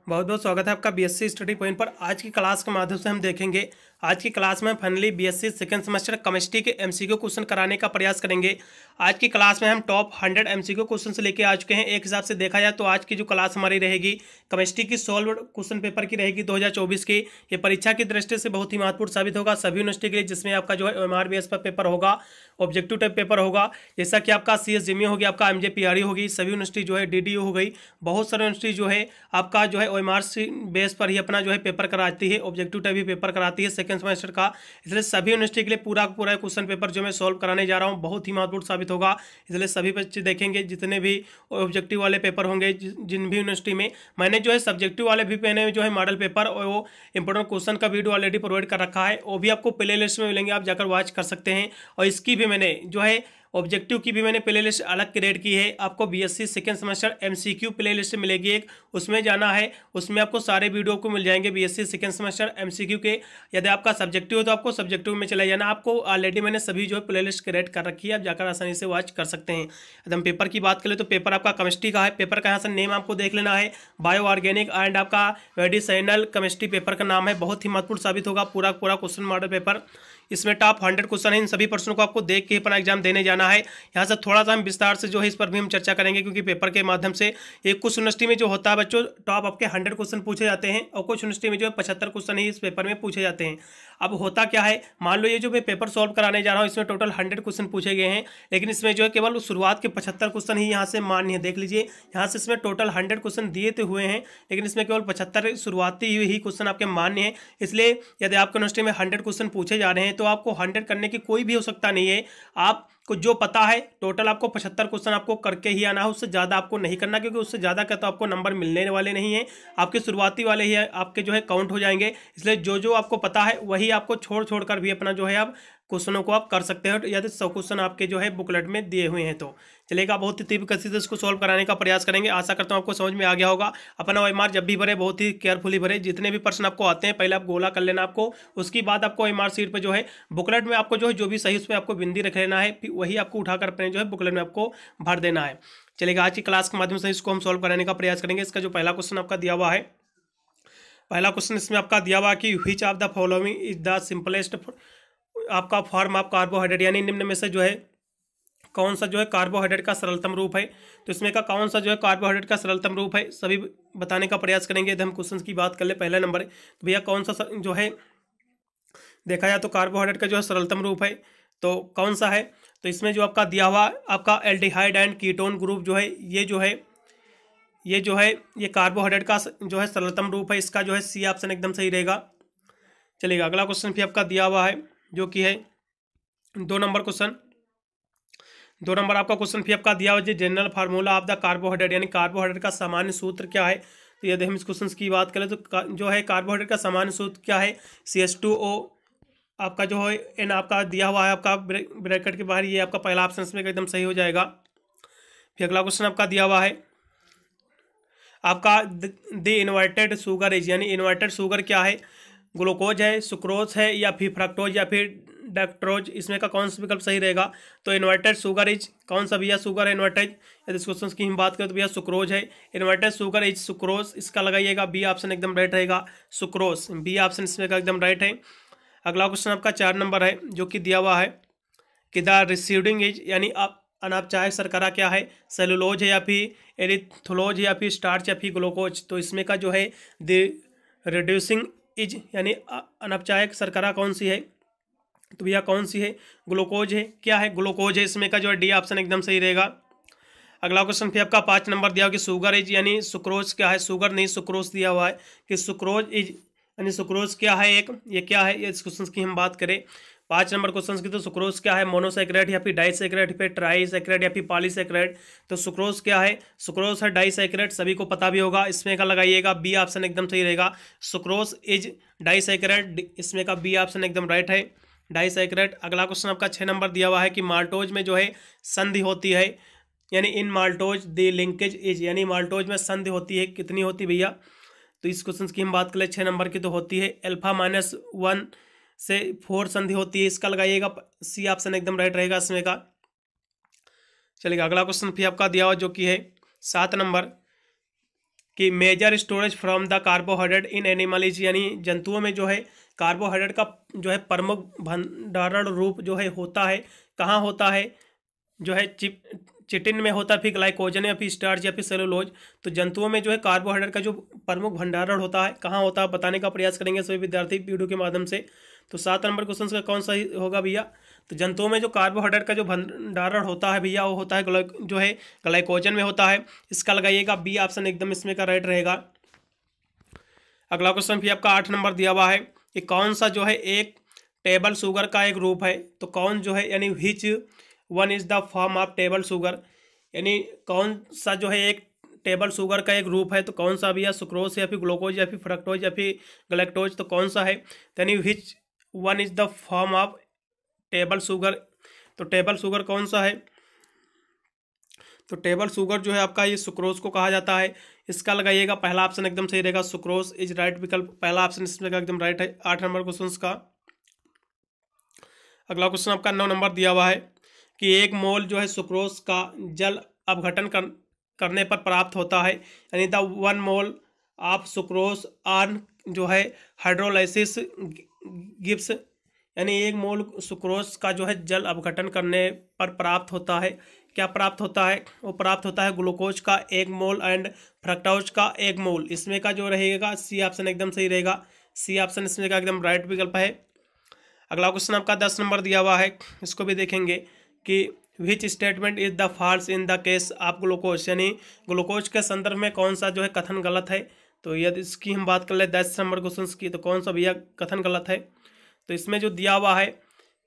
बहुत बहुत स्वागत है आपका बीएससी स्टडी पॉइंट पर। आज की क्लास के माध्यम से हम देखेंगे। आज की क्लास में finally BSc second semester chemistry के एमसीक्यू क्वेश्चन कराने का प्रयास करेंगे। आज की क्लास में हम टॉप 100 एमसीक्यू क्वेश्चन से लेके आ चुके हैं। एक हिसाब से देखा जाए तो आज की जो क्लास हमारी रहेगी केमिस्ट्री की सॉल्व क्वेश्चन पेपर की रहेगी 2024 की। ये परीक्षा की दृष्टि से बहुत ही महत्वपूर्ण साबित होगा सभी यूनिवर्सिटी के लिए, जिसमें आपका जो है OMR बेस पर पेपर होगा, ऑब्जेक्टिव टाइप पेपर होगा। जैसा कि आपका CSGME होगी, आपका MJPRE होगी, सभी यूनिवर्सिटी जो है DDU हो गई, बहुत सारी यूनिवर्सिटी जो है आपका जो है OMR बेस पर ही अपना जो है पेपर कराती है, ऑब्जेक्टिव टाइप भी पेपर कराती है सेकंड सेमेस्टर का। इसलिए सभी यूनिवर्सिटी के लिए पूरा पूरा क्वेश्चन पेपर जो मैं सॉल्व कराने जा रहा हूँ बहुत ही महत्वपूर्ण साबित होगा। इसलिए सभी बच्चे देखेंगे, जितने भी ऑब्जेक्टिव वाले पेपर होंगे जिन भी यूनिवर्सिटी में। मैंने जो है सब्जेक्टिव वाले भी मैंने जो है मॉडल पेपर और वो इंपॉर्टेंट क्वेश्चन का वीडियो ऑलरेडी प्रोवाइड कर रखा है, वो भी आपको प्ले लिस्ट में मिलेंगे, आप जाकर वॉच कर सकते हैं। और इसकी भी मैंने जो है ऑब्जेक्टिव की भी मैंने प्ले लिस्ट अलग क्रिएट की है। आपको BSc second semester MCQ play list मिलेगी एक, उसमें जाना है, उसमें आपको सारे वीडियो को मिल जाएंगे बीएससी सेकंड सेमेस्टर MCQ के। यदि आपका सब्जेक्टिव हो तो आपको सब्जेक्टिव में चले जाना। आपको ऑलरेडी मैंने सभी जो है प्ले लिस्ट क्रिएट कर रखी है, आप जाकर आसानी से वॉच कर सकते हैं। यदि हम पेपर की बात करें तो पेपर आपका केमिस्ट्री का है। पेपर का यहाँ से नेम आपको देख लेना है, बायो ऑर्गेनिक एंड आपका मेडिसिनल केमिस्ट्री पेपर का नाम है। बहुत ही महत्वपूर्ण साबित होगा पूरा पूरा क्वेश्चन मॉडल पेपर। इसमें टॉप 100 क्वेश्चन है, इन सभी प्रश्नों को आपको देख के अपना एग्जाम देने जाना है। यहाँ से थोड़ा सा हम विस्तार से जो है इस पर भी हम चर्चा करेंगे, क्योंकि पेपर के माध्यम से एक कुछ यूनिवर्सिटी में जो होता है बच्चों टॉप आपके 100 क्वेश्चन पूछे जाते हैं, और कुछ यूनिवर्सिटी में जो 75 क्वेश्चन ही इस पेपर में पूछे जाते हैं। अब होता क्या है, मान लो ये जो मैं पेपर सॉल्व कराने जा रहा हूँ इसमें टोटल 100 क्वेश्चन पूछे गए हैं, लेकिन इसमें जो है केवल शुरुआत के 75 क्वेश्चन ही यहाँ से मान्य है। देख लीजिए यहाँ से इसमें टोटल 100 क्वेश्चन दिए तो हुए हैं, लेकिन इसमें केवल 75 शुरुआती ही क्वेश्चन आपके मान्य है। इसलिए यदि आपके यूनिवर्सिटी में 100 क्वेश्चन पूछे जा रहे हैं तो आपको 100 करने की कोई भी आवश्यकता नहीं है। आपको जो पता है टोटल आपको 75 क्वेश्चन आपको करके ही आना है, उससे ज़्यादा आपको नहीं करना, क्योंकि उससे ज़्यादा का तो आपको नंबर मिलने वाले नहीं है। आपके शुरुआती वाले ही आपके जो है काउंट हो जाएंगे। इसलिए जो जो आपको पता है वही आपको छोड़ कर भी अपना जो है आप क्वेश्चनों को आप कर सकते हो, यदि 100 क्वेश्चन आपके जो है बुकलेट में दिए हुए हैं तो। चलेगा, बहुत ही तीव्र गति से इसको सॉल्व कराने का प्रयास करेंगे। आशा करता हूँ आपको समझ में आ गया होगा। अपना OMR जब भी भरे बहुत ही केयरफुली भरे, जितने भी प्रश्न आपको आते हैं पहले आप गोला कर लेना आपको, उसके बाद आपको OMR सीट पर जो है बुकलेट में आपको जो भी सही उसमें आपको बिंदी रख लेना है, फिर वही आपको उठाकर अपने जो है बुकलेट में आपको भर देना है। चलेगा, आज की क्लास के माध्यम से इसको हम सॉल्व कराने का प्रयास करेंगे। इसका जो पहला क्वेश्चन आपका दिया हुआ है, पहला क्वेश्चन इसमें आपका दिया हुआ कि which of the following is the simplest आपका फॉर्म ऑफ कार्बोहाइड्रेट, यानी निम्न में से जो है कौन सा जो है कार्बोहाइड्रेट का सरलतम रूप है। तो इसमें का कौन सा जो है कार्बोहाइड्रेट का सरलतम रूप है सभी बताने का प्रयास करेंगे। यदि हम क्वेश्चन की बात कर ले पहला नंबर, तो भैया कौन सा जो है देखा जाए तो कार्बोहाइड्रेट का जो है सरलतम रूप है तो कौन सा है। तो इसमें जो आपका दिया हुआ आपका एल्डिहाइड एंड कीटोन ग्रुप जो है ये कार्बोहाइड्रेट का जो है सरलतम रूप है। इसका जो है C ऑप्शन एकदम सही रहेगा। चलिएगा, अगला क्वेश्चन भी आपका दिया हुआ है जो कि है 2 नंबर क्वेश्चन। 2 नंबर आपका क्वेश्चन भी आपका दिया हुआ है general formula of the carbohydrate, यानी कार्बोहाइड्रेट का सामान्य सूत्र क्या है। तो यदि हम इस क्वेश्चन की बात करें तो जो है कार्बोहाइड्रेट का सामान्य सूत्र क्या है, CH2O आपका जो है N आपका दिया हुआ है आपका ब्रैकेट के बाहर, ये आपका पहला ऑप्शन इसमें एकदम सही हो जाएगा। फिर अगला क्वेश्चन आपका दिया हुआ है आपका द इन्वर्टेड शुगर इज, यानी इन्वर्टेड शुगर क्या है, ग्लूकोज है, सुक्रोज है, या फिर फ्रक्टोज या फिर डेक्ट्रोज, इसमें का कौन सा विकल्प सही रहेगा। तो इन्वर्टेड शुगर इज कौन सा भैया, शुगर है इन्वर्टेड। यदि इस क्वेश्चन की हम बात करें तो भैया सुक्रोज है, इन्वर्टेड शुगर इज सुक्रोज, इसका लगाइएगा B ऑप्शन एकदम राइट रहेगा, सुक्रोज B ऑप्शन इसमें का एकदम राइट है। अगला क्वेश्चन आपका 4 नंबर है जो कि दिया हुआ है कि द रिसीडिंग एज, यानी अनौपचारिक शर्करा क्या है, सेलुलोज है या फिर एरिथ्रोलोज है या फिर स्टार्च या फिर ग्लूकोज। तो इसमें का जो है द रिड्यूसिंग इज, यानी अनौपचारिक शर्करा कौन सी है, तो भैया कौन सी है, ग्लूकोज है। क्या है, ग्लूकोज है, इसमें का जो है D ऑप्शन एकदम सही रहेगा। अगला क्वेश्चन फिर आपका 5 नंबर दिया हुआ कि शुगर इज, यानी सुक्रोज क्या है, शुगर नहीं सुक्रोज दिया हुआ है कि सुक्रोज इज, यानी सुक्रोज क्या है एक, ये क्या है, इस क्वेश्चन की हम बात करें 5 नंबर क्वेश्चन की, तो सुक्रोज क्या है, मोनोसैकेराइड या फिर डाइसैकेराइड, फिर ट्राइसैकेराइड या फिर पॉलीसैकेराइड। तो सुक्रोज क्या है, सुक्रोज है डाइसैकेराइड, सभी को पता भी होगा। इसमें का लगाइएगा B ऑप्शन एकदम सही रहेगा, सुक्रोज इज डाइसैकेराइड, इसमें का B ऑप्शन एकदम राइट है, डाइसैकेराइड। अगला क्वेश्चन आपका 6 नंबर दिया हुआ है कि माल्टोज में जो है संधि होती है, यानी इन माल्टोज द लिंकेज इज, यानी माल्टोज में संधि होती है, कितनी होती भैया। तो इस क्वेश्चन की हम बात करें 6 नंबर की, तो होती है α-1 से 4 संधि होती है, इसका लगाइएगा C ऑप्शन एकदम राइट रहेगा इसमें का। चलिएगा, अगला क्वेश्चन फिर आपका दिया हुआ जो कि है 7 नंबर कि major storage from the carbohydrate in animal is, यानी जंतुओं में जो है कार्बोहाइड्रेट का जो है प्रमुख भंडारण रूप जो है होता है, कहाँ होता है, जो है चिटिन में होता है, फिर ग्लाइकोजन या फिर स्टार्च या फिर सेलुलोज। तो जंतुओं में जो है कार्बोहाइड्रेट का जो प्रमुख भंडारण होता है कहाँ होता है बताने का प्रयास करेंगे सभी विद्यार्थी वीडियो के माध्यम से। तो 7 नंबर क्वेश्चन का कौन सा होगा भैया? तो जंतुओं में जो कार्बोहाइड्रेट का जो भंडारण होता है भैया वो होता है जो है ग्लाइकोजन में होता है। इसका लगाइएगा बी ऑप्शन एकदम इसमें का राइट रहेगा। अगला क्वेश्चन भी आपका 8 नंबर दिया हुआ है कि कौन सा जो है एक टेबल शुगर का एक रूप है। तो कौन जो है यानी which one is the form of table sugar, यानी कौन सा जो है एक टेबल शुगर का एक रूप है। तो कौन सा भैया? सुक्रोज या फिर ग्लूकोज या फिर फ्रक्टोज या फिर गलेक्टोज। तो कौन सा है? यानी which one is the form of table sugar. तो टेबल शुगर कौन सा है? तो टेबल शुगर जो है आपका ये सुक्रोज को कहा जाता है। इसका लगाइएगा पहला ऑप्शन एकदम सही रहेगा, सुक्रोज इज राइट विकल्प, पहला ऑप्शन इसमें का एकदम राइट है 8 नंबर क्वेश्चन का। अगला क्वेश्चन आपका 9 नंबर दिया हुआ है कि 1 मोल जो है सुक्रोज का जल अपघटन करने पर प्राप्त होता है, यानी the 1 mole of sucrose on जो है हाइड्रोलाइसिस गिव्स, यानी 1 मोल सुक्रोज का जो है जल अपघटन करने पर प्राप्त होता है, क्या प्राप्त होता है? वो प्राप्त होता है ग्लूकोज का 1 मोल एंड फ्रक्टोज का 1 मोल। इसमें का जो रहेगा सी ऑप्शन एकदम सही रहेगा, सी ऑप्शन इसमें का एकदम राइट विकल्प है। अगला क्वेश्चन आपका 10 नंबर दिया हुआ है, इसको भी देखेंगे कि which statement is the falls in the case of glucose, यानी ग्लूकोज के संदर्भ में कौन सा जो है कथन गलत है। तो यदि इसकी हम बात कर ले 10 नंबर क्वेश्चन की, तो कौन सा भैया कथन गलत है? तो इसमें जो दिया हुआ है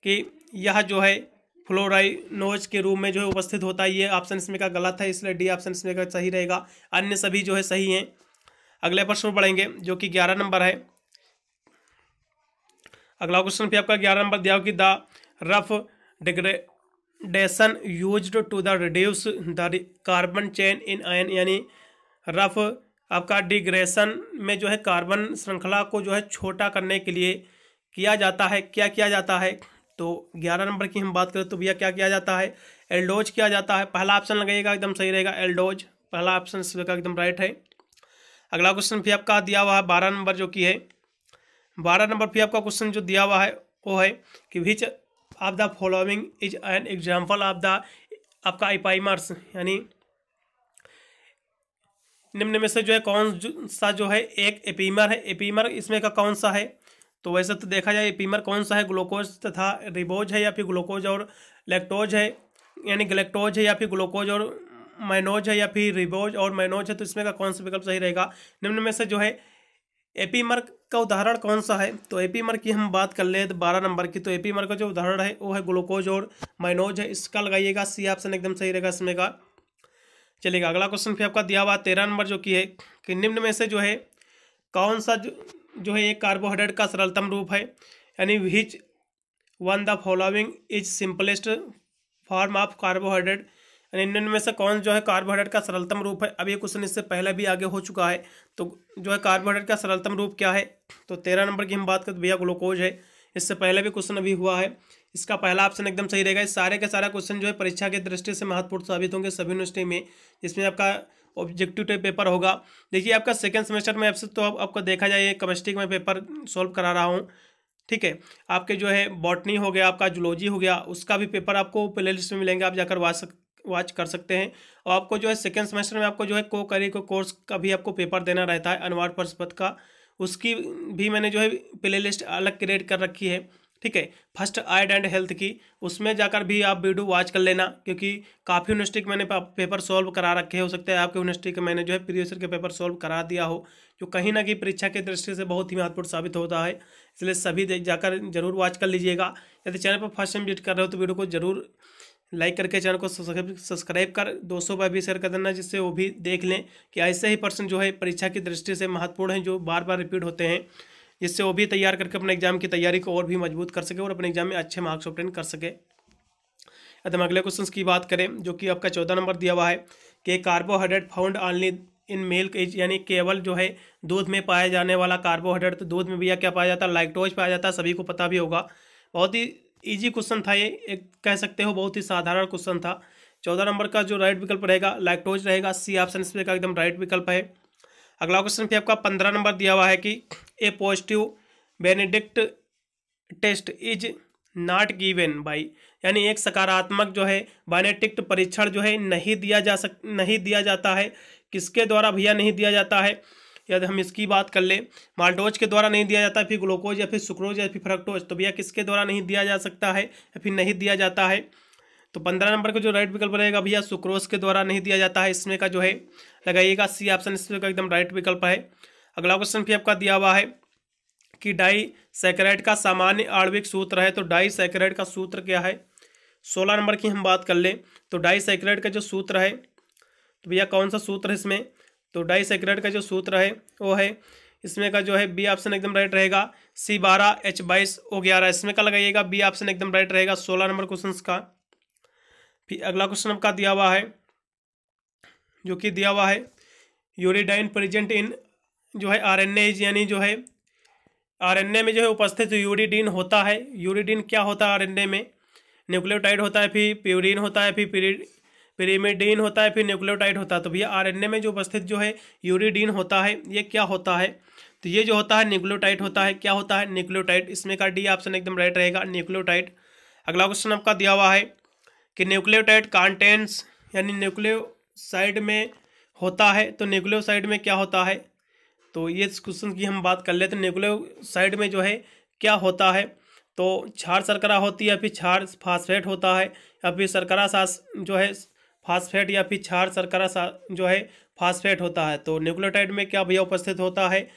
कि यह जो है फ्लोराइनोज के रूप में जो है उपस्थित होता है, ये ऑप्शन इसमें का गलत है, इसलिए डी ऑप्शन इसमें का सही रहेगा, अन्य सभी जो है सही हैं। अगले प्रश्न बढ़ेंगे जो कि 11 नंबर है। अगला क्वेश्चन भी आपका 11 नंबर दिया हो कि the rough degradation used to the reduce the carbon chain in ion, यानी रफ आपका डिग्रेशन में जो है कार्बन श्रृंखला को जो है छोटा करने के लिए किया जाता है, क्या किया जाता है? तो 11 नंबर की हम बात करें तो भैया क्या किया जाता है? एल्डोज किया जाता है, पहला ऑप्शन लगेगा एकदम सही रहेगा एल्डोज, पहला ऑप्शन इसमें का एकदम राइट है। अगला क्वेश्चन भी आपका दिया हुआ है 12 नंबर जो कि है 12 नंबर भी आपका क्वेश्चन जो दिया हुआ है वो है कि which of the following is an example of the आपका एपाइमर्स, यानी निम्न में से जो है कौन सा जो है एक एपीमर है। एपीमर इसमें का कौन सा है? तो वैसे तो देखा जाए एपीमर कौन सा है, ग्लूकोज तथा रिबोज है या फिर ग्लूकोज और लैक्टोज है, यानी ग्लैक्टोज है या फिर ग्लूकोज और माइनोज है या फिर रिबोज और माइनोज है। तो इसमें का कौन सा विकल्प सही रहेगा? निम्न में से जो है एपीमर का उदाहरण कौन सा है? तो एपीमर की हम बात कर ले 12 नंबर की, तो एपीमर का जो उदाहरण है वो है ग्लूकोज और माइनोज है, इसका लगाइएगा सी ऑप्शन एकदम सही रहेगा इसमें का। चलिएगा अगला क्वेश्चन फिर आपका दिया हुआ 13 नंबर जो कि है कि निम्न में से जो है कौन सा जो है एक कार्बोहाइड्रेट का सरलतम रूप है, यानी which one the following is simplest form of carbohydrate, यानी निम्न में से कौन जो है कार्बोहाइड्रेट का सरलतम रूप है। अब ये क्वेश्चन इससे पहले भी आगे हो चुका है, तो जो है कार्बोहाइड्रेट का सरलतम रूप क्या है? तो 13 नंबर की हम बात करें तो भैया ग्लूकोज है, इससे पहले भी क्वेश्चन अभी हुआ है, इसका पहला ऑप्शन एकदम सही रहेगा। इस सारे के सारा क्वेश्चन जो है परीक्षा की दृष्टि से महत्वपूर्ण साबित होंगे सभी यूनिवर्सिटी में, जिसमें आपका ऑब्जेक्टिव टाइप पेपर होगा। देखिए आपका सेकंड सेमेस्टर में आपसे तो आपको देखा जाए केमिस्ट्री में पेपर सॉल्व करा रहा हूँ, ठीक है। आपके जो है बॉटनी हो गया, आपका जूलॉजी हो गया, उसका भी पेपर आपको प्ले लिस्ट में मिलेंगे, आप जाकर वॉच कर सकते हैं। और आपको जो है सेकेंड सेमेस्टर में आपको जो है को करिकुलर कोर्स का भी आपको पेपर देना रहता है, अनिवार्य प्रश्न पत्र का, उसकी भी मैंने जो है प्ले लिस्ट अलग क्रिएट कर रखी है, ठीक है। फर्स्ट एड एंड हेल्थ की, उसमें जाकर भी आप वीडियो वॉच कर लेना, क्योंकि काफ़ी यूनिवर्सिटी के मैंने पेपर सॉल्व करा रखे हैं। हो सकता है आपके यूनिवर्सिटी के मैंने जो है प्रीवियस ईयर के पेपर सॉल्व करा दिया हो, जो कहीं ना कहीं परीक्षा की दृष्टि से बहुत ही महत्वपूर्ण साबित होता है। इसलिए सभी जाकर जरूर वॉच कर लीजिएगा। यदि चैनल पर फर्स्ट टाइम विजिट कर रहे हो तो वीडियो को जरूर लाइक करके चैनल को सब्सक्राइब कर दोस्तों पर भी शेयर कर देना, जिससे वो भी देख लें कि ऐसे ही प्रश्न जो है परीक्षा की दृष्टि से महत्वपूर्ण हैं, जो बार बार रिपीट होते हैं, जिससे वो भी तैयार करके अपने एग्जाम की तैयारी को और भी मजबूत कर सके और अपने एग्जाम में अच्छे मार्क्स ऑब्टेन कर सके। अब हम अगले क्वेश्चन की बात करें, जो कि आपका 14 नंबर दिया हुआ है कि carbohydrate found only in milk is, यानी केवल जो है दूध में पाया जाने वाला कार्बोहाइड्रेट। तो दूध में भैया क्या पाया जाता है? लैक्टोज पाया जाता है, सभी को पता भी होगा। बहुत ही इजी क्वेश्चन था ये, एक कह सकते हो बहुत ही साधारण क्वेश्चन था। 14 नंबर का जो राइट विकल्प रहेगा लैक्टोज रहेगा, सी ऑप्शन इसमें का एकदम राइट विकल्प है। अगला क्वेश्चन पे आपका 15 नंबर दिया हुआ है कि a positive Benedict test is not given by, यानी एक सकारात्मक जो है बेनेडिक्ट परीक्षण जो है नहीं दिया जाता है। किसके द्वारा भैया नहीं दिया जाता है? यदि हम इसकी बात कर ले, माल्टोज के द्वारा नहीं दिया जाता, फिर ग्लूकोज या फिर सुक्रोज या फिर फ्रक्टोज, तो भैया किसके द्वारा नहीं दिया जा सकता है या फिर नहीं दिया जाता है? तो 15 नंबर का जो राइट विकल्प रहेगा भैया सुक्रोज के द्वारा नहीं दिया जाता है। इसमें का जो है लगाइएगा सी ऑप्शन, इसमें का एकदम राइट विकल्प है। अगला क्वेश्चन फिर आपका दिया हुआ है कि डाई सैकराइड का सामान्य आणविक सूत्र है, तो डाई सैकराइड का सूत्र क्या है? 16 नंबर की हम बात कर लें तो डाई सैकराइड का जो सूत्र है, तो भैया कौन सा सूत्र है इसमें? तो डाई सैकराइड का जो सूत्र है वो है, इसमें का जो है बी ऑप्शन एकदम राइट रहेगा, C12H22O11। इसमें का लगाइएगा बी ऑप्शन एकदम राइट रहेगा 16 नंबर क्वेश्चन का। फिर अगला क्वेश्चन आपका दिया हुआ है जो कि दिया हुआ है यूरिडाइन प्रेजेंट इन जो है RNA, यानी जो है RNA में जो है उपस्थित यूरिडीन होता है। यूरिडीन क्या होता है RNA में? न्यूक्लियोटाइड होता है, फिर प्यूरिन होता है, फिर पिरिमिडीन होता है, फिर न्यूक्लियोटाइड होता है। तो भैया RNA में जो उपस्थित जो है यूरिडीन होता है, ये क्या होता है? तो ये जो होता है न्यूक्लियोटाइड होता है। क्या होता है? न्यूक्लियोटाइड। इसमें का डी ऑप्शन एकदम राइट रहेगा, न्यूक्लियोटाइड। अगला क्वेश्चन आपका दिया हुआ है कि न्यूक्लियोटाइड कंटेंट्स, यानी न्यूक्लियोसाइड में होता है, तो न्यूक्लियोसाइड में क्या होता है? तो ये क्वेश्चन की हम बात कर लेते हैं। न्यूक्लियोसाइड में जो है क्या होता है? तो क्षार शर्करा होती है, फिर क्षार फास्फेट होता है, या फिर शर्करा सास जो है फास्फेट, या फिर क्षार शर्करा जो है फास्फेट होता है। तो न्यूक्लियोटाइड में क्या भैया उपस्थित होता है?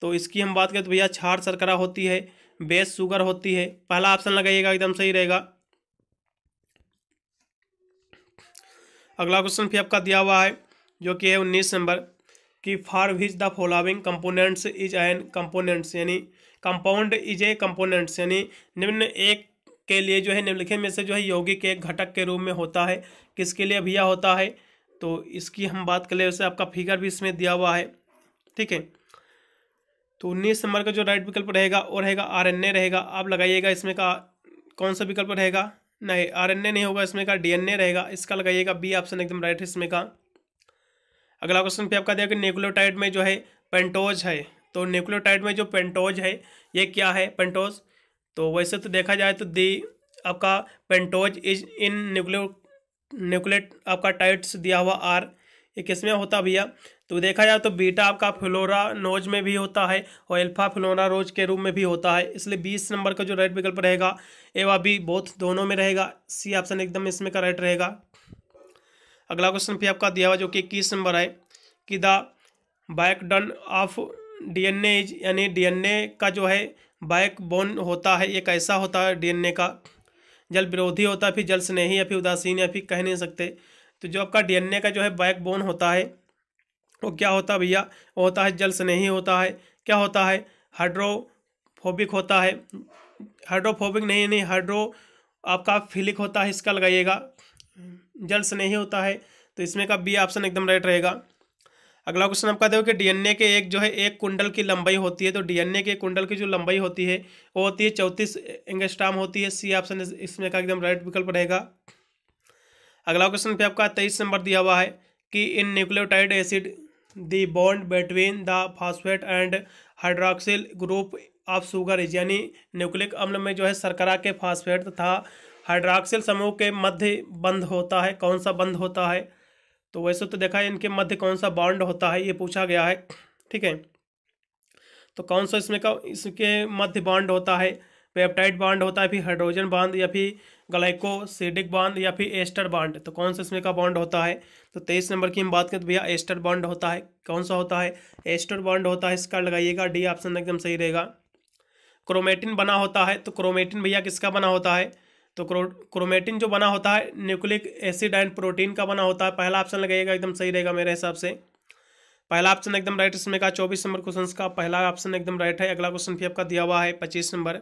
तो इसकी हम बात करें तो भैया क्षार शर्करा होती है, बेस शुगर होती है। पहला ऑप्शन लगाइएगा, एकदम सही रहेगा। अगला क्वेश्चन फिर आपका दिया हुआ है जो कि है 19 नंबर कि for which the following components is an components, यानी कंपाउंड इज ए कंपोनेंट्स, यानी निम्न एक के लिए जो है निम्नलिखित में से जो है यौगिक एक घटक के रूप में होता है। किसके लिए भैया होता है? तो इसकी हम बात कर ले, वैसे आपका फिगर भी इसमें दिया हुआ है, ठीक है। तो 19 नंबर का जो राइट विकल्प रहेगा वो रहेगा RNA रहेगा। आप लगाइएगा इसमें का कौन सा विकल्प रहेगा? नहीं, RNA नहीं होगा, इसमें का DNA रहेगा। इसका लगाइएगा बी ऑप्शन एकदम राइट है इसमें का। अगला क्वेश्चन पे आपका दिया कि न्यूक्लियोटाइड में जो है पेंटोज है, तो न्यूक्लियोटाइड में जो पेंटोज है ये क्या है? पेंटोज। तो वैसे तो देखा जाए तो दी आपका पेंटोज इज इन न्यूक्लियोट आपका टाइड्स दिया हुआ R, ये किसमें होता भैया? तो देखा जाए तो बीटा आपका फ्लोरानोज में भी होता है और अल्फा फ्लोरानोज के रूप में भी होता है। इसलिए 20 नंबर का जो राइट विकल्प रहेगा ए व बी बोथ दोनों में रहेगा, सी ऑप्शन एकदम इसमें का राइट रहेगा। अगला क्वेश्चन फिर आपका दिया हुआ जो कि 21 नंबर है कि the backbone of DNA is, यानी DNA का जो है बैकबोन होता है, ये कैसा होता है DNA का? जल विरोधी होता है, फिर जल स्नेही, या फिर उदासीन, या फिर कह नहीं सकते। तो जो आपका DNA का जो है बैकबोन होता है वो क्या होता है भैया? वो होता है जल स्नेही होता है। क्या होता है? हाइड्रोफोबिक होता है। हाइड्रोफोबिक नहीं, हाइड्रो आपका फिलिक होता है, इसका लगाइएगा। जल स्नेही होता है, तो इसमें का बी ऑप्शन एकदम राइट रहेगा। अगला क्वेश्चन आपका देखो कि DNA के एक जो है एक कुंडल की लंबाई होती है, तो DNA के कुंडल की जो लंबाई होती है वो होती है 34 एंगस्ट्रॉम होती है, सी ऑप्शन इसमें का एकदम राइट विकल्प रहेगा। अगला क्वेश्चन पे आपका 23 नंबर दिया हुआ है कि इन nucleotide acid the bond between the phosphate and hydroxyl group of sugar is, यानी न्यूक्लिक अम्ल में जो है शर्करा के फॉस्फेट तथा हाइड्रोक्सिल समूह के मध्य बंध होता है। कौन सा बंध होता है? तो वैसे तो देखा है इनके मध्य कौन सा बॉन्ड होता है, ये पूछा गया है, ठीक है। तो कौन सा इसमें का इसके मध्य बॉन्ड होता है? पेप्टाइड बॉन्ड होता है, फिर हाइड्रोजन बॉन्ड, या फिर ग्लाइकोसिडिक बॉन्ड, या फिर एस्टर बॉन्ड। तो कौन सा इसमें का बॉन्ड होता है? तो 23 नंबर की हम बात करें तो भैया एस्टर बॉन्ड होता है। कौन सा होता है? एस्टर बॉन्ड होता है, इसका लगाइएगा डी ऑप्शन एकदम सही रहेगा। क्रोमेटिन बना होता है, तो क्रोमेटिन भैया किसका बना होता है? तो क्रोमेटिन जो बना होता है न्यूक्लिक एसिड एंड प्रोटीन का बना होता है। पहला ऑप्शन लगाइएगा, एकदम सही रहेगा मेरे हिसाब से। पहला ऑप्शन एकदम राइट इसमें का 24 नंबर क्वेश्चन का पहला ऑप्शन एकदम राइट है। अगला क्वेश्चन भी आपका दिया हुआ है 25 नंबर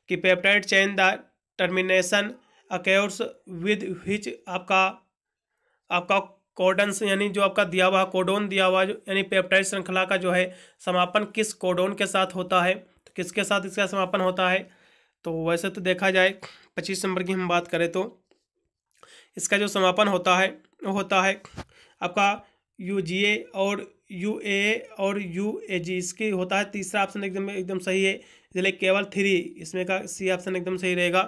कि peptide chain the termination occurs with which आपका कोडन्स, यानी जो आपका दिया हुआ कोडोन दिया हुआ यानी पेप्टाइड श्रृंखला का जो है समापन किस कोडोन के साथ होता है? तो किसके साथ इसका समापन होता है? तो वैसे तो देखा जाए 25 नंबर की हम बात करें तो इसका जो समापन होता है वो होता है आपका UGA और UA और UAG, इसकी होता है तीसरा ऑप्शन एकदम एकदम सही है, इसलिए केवल 3, इसमें का सी ऑप्शन एकदम सही रहेगा।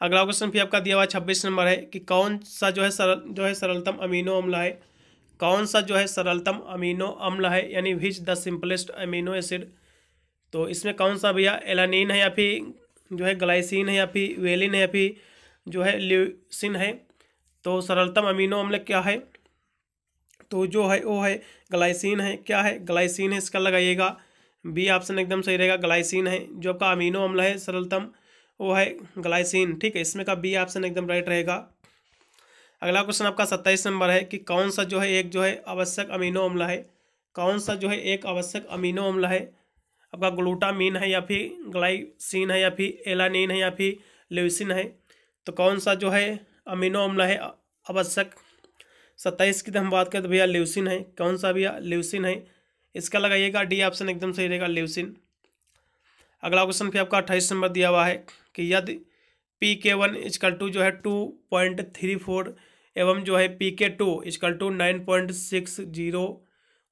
अगला क्वेश्चन भी आपका दिया हुआ 26 नंबर है कि कौन सा जो है सरलतम अमीनो अम्ल है, कौन सा जो है सरलतम अमीनो अम्ल है, यानी which the simplest amino acid. तो इसमें कौन सा भैया एलानिन है, या फिर जो है ग्लाइसिन है, या फिर वेलिन है, या फिर जो है ल्यूसिन है। तो सरलतम अमीनो अम्ल क्या है, तो जो है वो है ग्लाइसिन है। क्या है, ग्लाइसिन है, इसका लगाइएगा बी ऑप्शन एकदम सही रहेगा, ग्लाइसिन है। जो आपका अमीनो अम्ल है सरलतम वो है ग्लाइसिन, ठीक है, इसमें का बी ऑप्शन एकदम राइट रहेगा। अगला क्वेश्चन आपका 27 नंबर है कि कौन सा जो है एक जो है आवश्यक अमीनो अम्ल है, कौन सा जो है एक आवश्यक अमीनो अम्ल है, आपका ग्लूटामीन है, या फिर ग्लाइसिन है, या फिर एलानिन है, या फिर ल्यूसिन है। तो कौन सा जो है अमीनो अम्ल है आवश्यक। 27 की तो हम बात करें तो भैया ल्यूसिन है। कौन सा भैया, ल्यूसिन है, इसका लगाइएगा डी ऑप्शन एकदम सही रहेगा, ल्यूसिन। अगला क्वेश्चन फिर आपका 28 नंबर दिया हुआ है कि यदि PK1 = जो है 2.34 एवं जो है PK2 = 9.60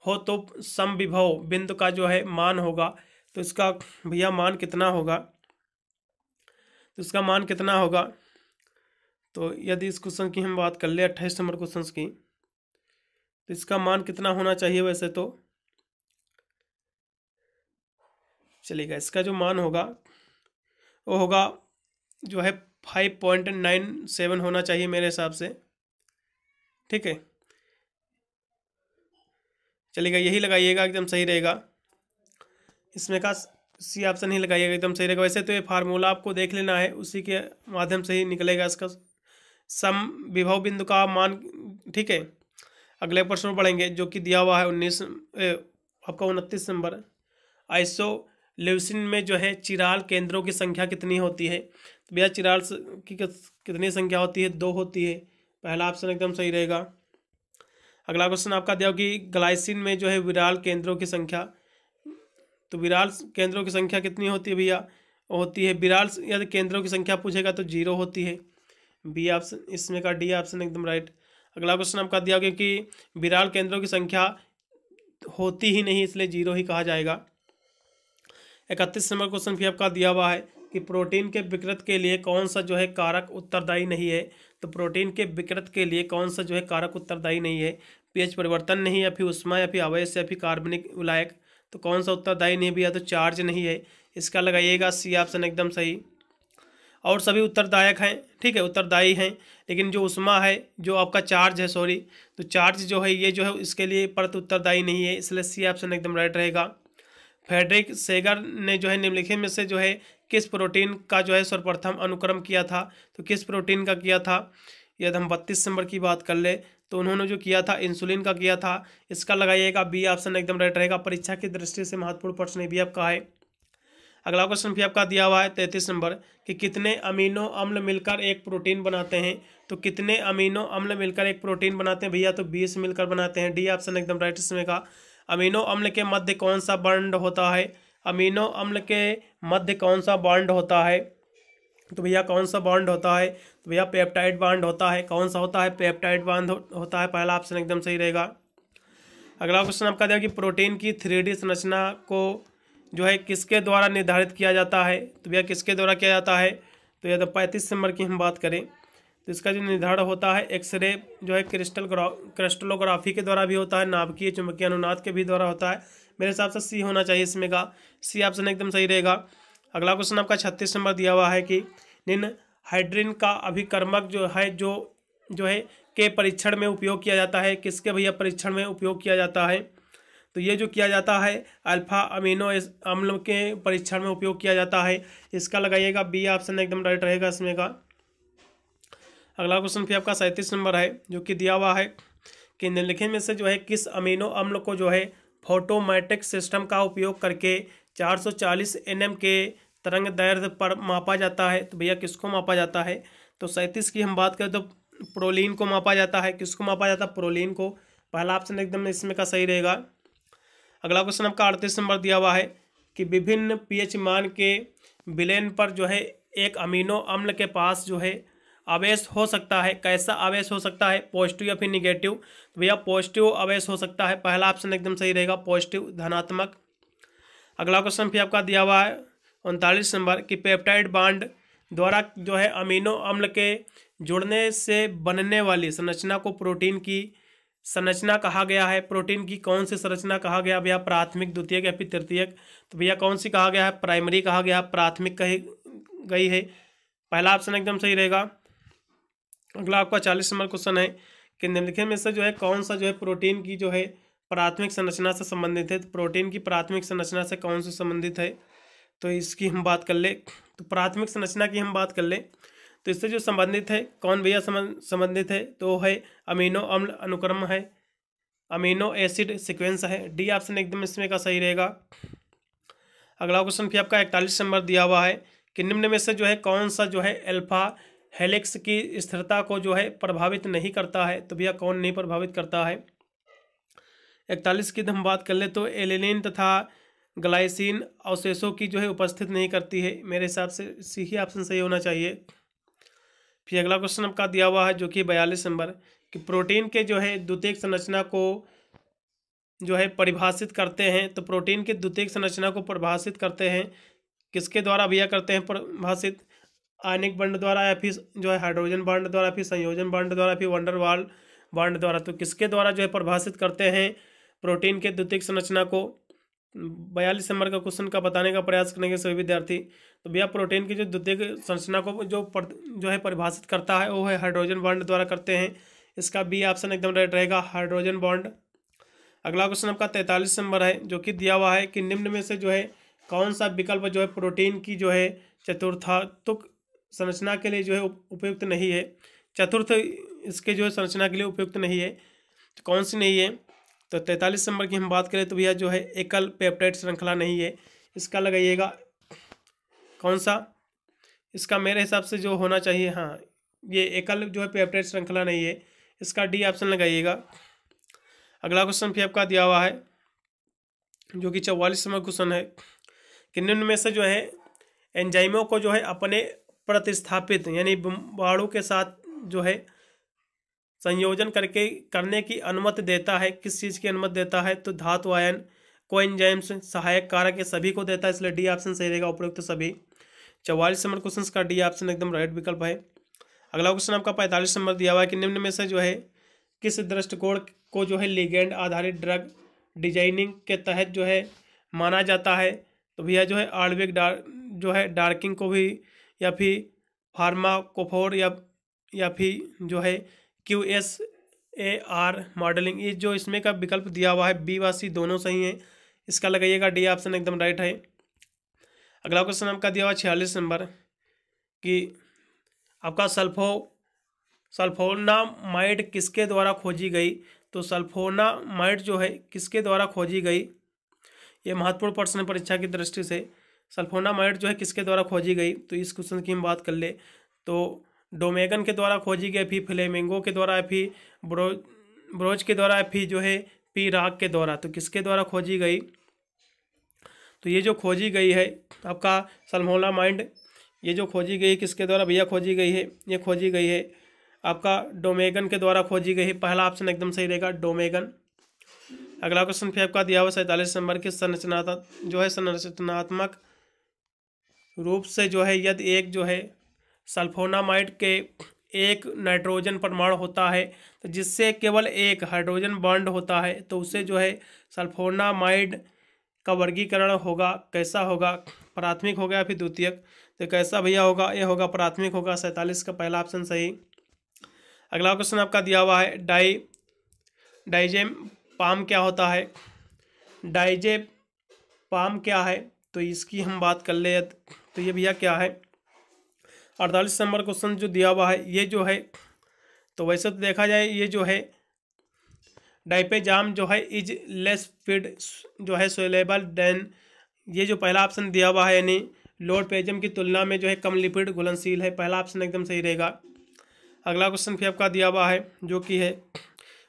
हो तो समविभव बिंदु का जो है मान होगा। तो इसका भैया मान कितना होगा, तो इसका मान कितना होगा। तो यदि इस क्वेश्चन की हम बात कर ले 28 नंबर क्वेश्चन की, तो इसका मान कितना होना चाहिए वैसे तो चलेगा। इसका जो मान होगा वो होगा जो है 5.97 होना चाहिए मेरे हिसाब से, ठीक है, चलेगा, यही लगाइएगा एकदम सही रहेगा। इसमें का सी ऑप्शन ही लगाइएगा एकदम सही रहेगा। वैसे तो ये फार्मूला आपको देख लेना है, उसी के माध्यम से ही निकलेगा इसका सम विभव बिंदु का मान, ठीक है। अगले प्रश्न में पढ़ेंगे जो कि दिया हुआ है 29 नंबर। आइसोल्यूसिन में जो है चिराल केंद्रों की संख्या कितनी होती है। तो भैया चिराल की कितनी संख्या होती है, 2 होती है, पहला ऑप्शन एकदम सही रहेगा। अगला क्वेश्चन आपका दिया कि ग्लाइसिन में जो है विराल केंद्रों की संख्या, तो विराल केंद्रों की संख्या कितनी होती है भैया, होती है विराल यदि केंद्रों की संख्या पूछेगा तो 0 होती है, बी ऑप्शन इसमें का डी ऑप्शन एकदम राइट। अगला क्वेश्चन आपका दिया गया कि विराल केंद्रों की संख्या होती ही नहीं, इसलिए 0 ही कहा जाएगा। 31 नंबर क्वेश्चन भी आपका दिया हुआ है कि प्रोटीन के विकृत के लिए कौन सा जो है कारक उत्तरदायी नहीं है। तो प्रोटीन के विकृत के लिए कौन सा जो है कारक उत्तरदायी नहीं है, पीएच परिवर्तन नहीं, या फिर उष्मा, या फिर अवयस, या फिर कार्बनिक विलायक। तो कौन सा उत्तरदायी नहीं भैया, तो चार्ज नहीं है, इसका लगाइएगा सी ऑप्शन एकदम सही। और सभी उत्तरदायक हैं, ठीक है, उत्तरदायी हैं, लेकिन जो उष्मा है, जो आपका चार्ज है, सॉरी, तो चार्ज जो है ये जो है इसके लिए परत उत्तरदायी नहीं है, इसलिए सी ऑप्शन एकदम राइट रहेगा। फ्रेडरिक सेगर ने जो है निम्नलिखित में से जो है किस प्रोटीन का जो है सर्वप्रथम अनुक्रम किया था। तो किस प्रोटीन का किया था, यदि हम 32 नंबर की बात कर ले तो उन्होंने जो किया था इंसुलिन का किया था, इसका लगाइएगा बी ऑप्शन एकदम राइट रहेगा। परीक्षा की दृष्टि से महत्वपूर्ण प्रश्न भी आपका है। अगला क्वेश्चन भी आपका दिया हुआ है 33 नंबर कि कितने अमीनो अम्ल मिलकर एक प्रोटीन बनाते हैं। तो कितने अमीनो अम्ल मिलकर एक प्रोटीन बनाते हैं भैया, तो 20 मिलकर बनाते हैं, डी ऑप्शन एकदम राइट इसमें का। अमीनो अम्ल के मध्य कौन सा बॉन्ड होता है, अमीनो अम्ल के मध्य कौन सा बॉन्ड होता है, तो भैया कौन सा बॉन्ड होता है, तो भैया पेप्टाइड बॉन्ड होता है। कौन सा होता है, पेप्टाइड बॉन्ड होता है, पहला ऑप्शन एकदम सही रहेगा। अगला क्वेश्चन आपका दिया कि प्रोटीन की 3D संरचना को जो है किसके द्वारा निर्धारित किया जाता है। तो भैया किसके द्वारा किया जाता है, तो यदि 35 नंबर की हम बात करें तो इसका जो निर्धारण होता है एक्सरे जो है क्रिस्टलोग्राफी के द्वारा भी होता है, नाभिकीय चुंबकीय अनुनाद के भी द्वारा होता है। मेरे हिसाब से सी होना चाहिए इसमें का, सी ऑप्शन एकदम सही रहेगा। अगला क्वेश्चन आपका 36 नंबर दिया हुआ है कि निम्न हाइड्रिन का अभिकर्मक जो है के परीक्षण में उपयोग किया जाता है। किसके भैया परीक्षण में उपयोग किया जाता है, तो ये जो किया जाता है अल्फा अमीनो अम्ल के परीक्षण में उपयोग किया जाता है, इसका लगाइएगा बी ऑप्शन एकदम राइट रहेगा इसमें का। अगला क्वेश्चन फिर आपका 37 नंबर है जो कि दिया हुआ है कि निम्नलिखित में से जो है किस अमीनो अम्ल को जो है फोटोमेट्रिक सिस्टम का उपयोग करके 440 nm के तरंग दैर्ध्य पर मापा जाता है। तो भैया किसको मापा जाता है, तो 37 की हम बात करें तो प्रोलीन को मापा जाता है। किसको मापा जाता है, प्रोलीन को, पहला ऑप्शन एकदम इसमें का सही रहेगा। अगला क्वेश्चन आपका 38 नंबर दिया हुआ है कि विभिन्न pH मान के विलेन पर जो है एक अमीनो अम्ल के पास जो है आवेश हो सकता है। कैसा आवेश हो सकता है, पॉजिटिव या फिर निगेटिव। तो भैया पॉजिटिव आवेश हो सकता है, पहला ऑप्शन एकदम सही रहेगा, पॉजिटिव धनात्मक। अगला क्वेश्चन भी आपका दिया हुआ है 39 नंबर कि पेप्टाइड बांड द्वारा जो है अमीनो अम्ल के जुड़ने से बनने वाली संरचना को प्रोटीन की संरचना कहा गया है। प्रोटीन की कौन सी संरचना कहा गया भैया, प्राथमिक, द्वितीयक या फिर तृतीयक। तो भैया कौन सी कहा गया है, प्राइमरी कहा गया, प्राथमिक कही गई है, पहला ऑप्शन एकदम सही रहेगा। अगला आपका 40 नंबर क्वेश्चन है कि निम्नलिखित में से जो है कौन सा जो है प्रोटीन की जो है प्राथमिक संरचना से संबंधित है। तो प्रोटीन की प्राथमिक संरचना से कौन से संबंधित है, तो इसकी हम बात कर ले। तो प्राथमिक संरचना की हम बात कर ले तो इससे जो संबंधित है, कौन भैया संबंधित है, तो है अमीनो अम्ल अनुक्रम है, अमीनो एसिड सीक्वेंस है, डी ऑप्शन एकदम इसमें का सही रहेगा। अगला क्वेश्चन फिर आपका 41 नंबर दिया हुआ है कि निम्न में से जो है कौन सा जो है अल्फा हेलिक्स की स्थिरता को जो है प्रभावित नहीं करता है। तो भैया कौन नहीं प्रभावित करता है। 41 की हम बात कर ले तो एलिनिन तथा ग्लाइसिन अवशेषों की जो है उपस्थित नहीं करती है, मेरे हिसाब से सी ही ऑप्शन सही होना चाहिए। फिर अगला क्वेश्चन आपका दिया हुआ है जो कि 42 नंबर कि प्रोटीन के जो है द्वितीयक संरचना को जो है परिभाषित करते हैं। तो प्रोटीन के द्वितीयक संरचना को परिभाषित करते हैं किसके द्वारा भैया करते हैं परिभाषित, आयनिक बॉन्ड द्वारा या फिर जो है हाइड्रोजन बॉन्ड द्वारा, फिर संयोजन बॉन्ड द्वारा, फिर वंडरवाल बॉन्ड द्वारा। तो किसके द्वारा जो है परिभाषित करते हैं प्रोटीन के द्वितीयक संरचना को। 42 नंबर का क्वेश्चन का बताने का प्रयास करेंगे सभी विद्यार्थी। तो भैया प्रोटीन की जो द्वितीयक संरचना को जो है परिभाषित करता है वो है हाइड्रोजन बॉन्ड द्वारा करते हैं, इसका बी ऑप्शन एकदम राइट रहेगा, हाइड्रोजन बॉन्ड। अगला क्वेश्चन आपका 43 नंबर है जो कि दिया हुआ है कि निम्न में से जो है कौन सा विकल्प जो है प्रोटीन की जो है चतुर्थात्मक संरचना के लिए जो है उपयुक्त नहीं है। चतुर्थ इसके जो है संरचना के लिए उपयुक्त नहीं है, तो कौन सी नहीं है। तो 43 नंबर की हम बात करें तो भैया जो है एकल पेप्टाइड श्रृंखला नहीं है, इसका लगाइएगा कौन सा, इसका मेरे हिसाब से जो होना चाहिए, हाँ ये एकल जो है पेप्टाइड श्रृंखला नहीं है, इसका डी ऑप्शन लगाइएगा। अगला क्वेश्चन फिर आपका दिया हुआ है जो कि 44 नंबर क्वेश्चन है कि निम्न में से जो है एंजाइमों को जो है अपने प्रतिस्थापित यानी बाड़ों के साथ जो है संयोजन करने की अनुमति देता है, किस चीज़ की अनुमति देता है। तो धातु आयन, कोएंजाइम्स, सहायक कारक, ये सभी को देता है, इसलिए डी ऑप्शन सही रहेगा, उपयुक्त सभी। 44 नंबर क्वेश्चन का डी ऑप्शन एकदम राइट विकल्प है। अगला क्वेश्चन आपका 45 नंबर दिया हुआ है कि निम्न में से जो है किस दृष्टिकोण को जो है लिगेंड आधारित ड्रग डिजाइनिंग के तहत जो है माना जाता है। तो भैया जो है आणविक जो है डार्किंग को भी, या फिर फार्माकोफोर, या फिर जो है QSAR मॉडलिंग, ये जो इसमें का विकल्प दिया हुआ है बी व सी दोनों सही हैं, इसका लगाइएगा डी ऑप्शन एकदम राइट है। अगला क्वेश्चन आपका दिया हुआ 46 नंबर कि आपका सल्फोनामाइड किसके द्वारा खोजी गई। तो सल्फोनामाइड जो है किसके द्वारा खोजी गई, ये महत्वपूर्ण प्रश्न है परीक्षा की दृष्टि से। सल्फोनामाइड जो है किसके द्वारा खोजी गई, तो इस क्वेश्चन की हम बात कर ले तो डोमेगन के द्वारा खोजी गई, फिर फ्लेमिंगो के द्वारा, फिर ब्रोज के द्वारा, फिर जो है पी राग के द्वारा। तो किसके द्वारा खोजी गई, तो ये जो खोजी गई है आपका सल्फोनामाइड, ये जो खोजी गई किसके द्वारा भैया खोजी गई है, ये खोजी गई है आपका डोमेगन के द्वारा खोजी गई है, पहला ऑप्शन एकदम सही रहेगा, डोमेगन। अगला क्वेश्चन फिर आपका दिया हुआ 47 नंबर के संरचनात्मक रूप से जो है यदि एक जो है सल्फोनामाइड के एक नाइट्रोजन परमाणु होता है तो जिससे केवल एक हाइड्रोजन बॉन्ड होता है, तो उसे जो है सल्फोनामाइड का वर्गीकरण होगा, कैसा होगा, प्राथमिक होगा या फिर द्वितीयक। तो कैसा भैया होगा, ये होगा प्राथमिक होगा, 47 का पहला ऑप्शन सही। अगला क्वेश्चन आपका दिया हुआ है डाइजेपाम क्या होता है, डाइजेपाम क्या है, तो इसकी हम बात कर ले तो ये भैया क्या है। 48 नंबर क्वेश्चन जो दिया हुआ है ये जो है, तो वैसे तो देखा जाए ये जो है डाइपेजाम जो है इज लेस फीड जो है सोलेबल देन, ये जो पहला ऑप्शन दिया हुआ है यानी लोडपेजम की तुलना में जो है कम लिपिड घुलनशील है, पहला ऑप्शन एकदम सही रहेगा। अगला क्वेश्चन फिर आपका दिया हुआ है जो कि है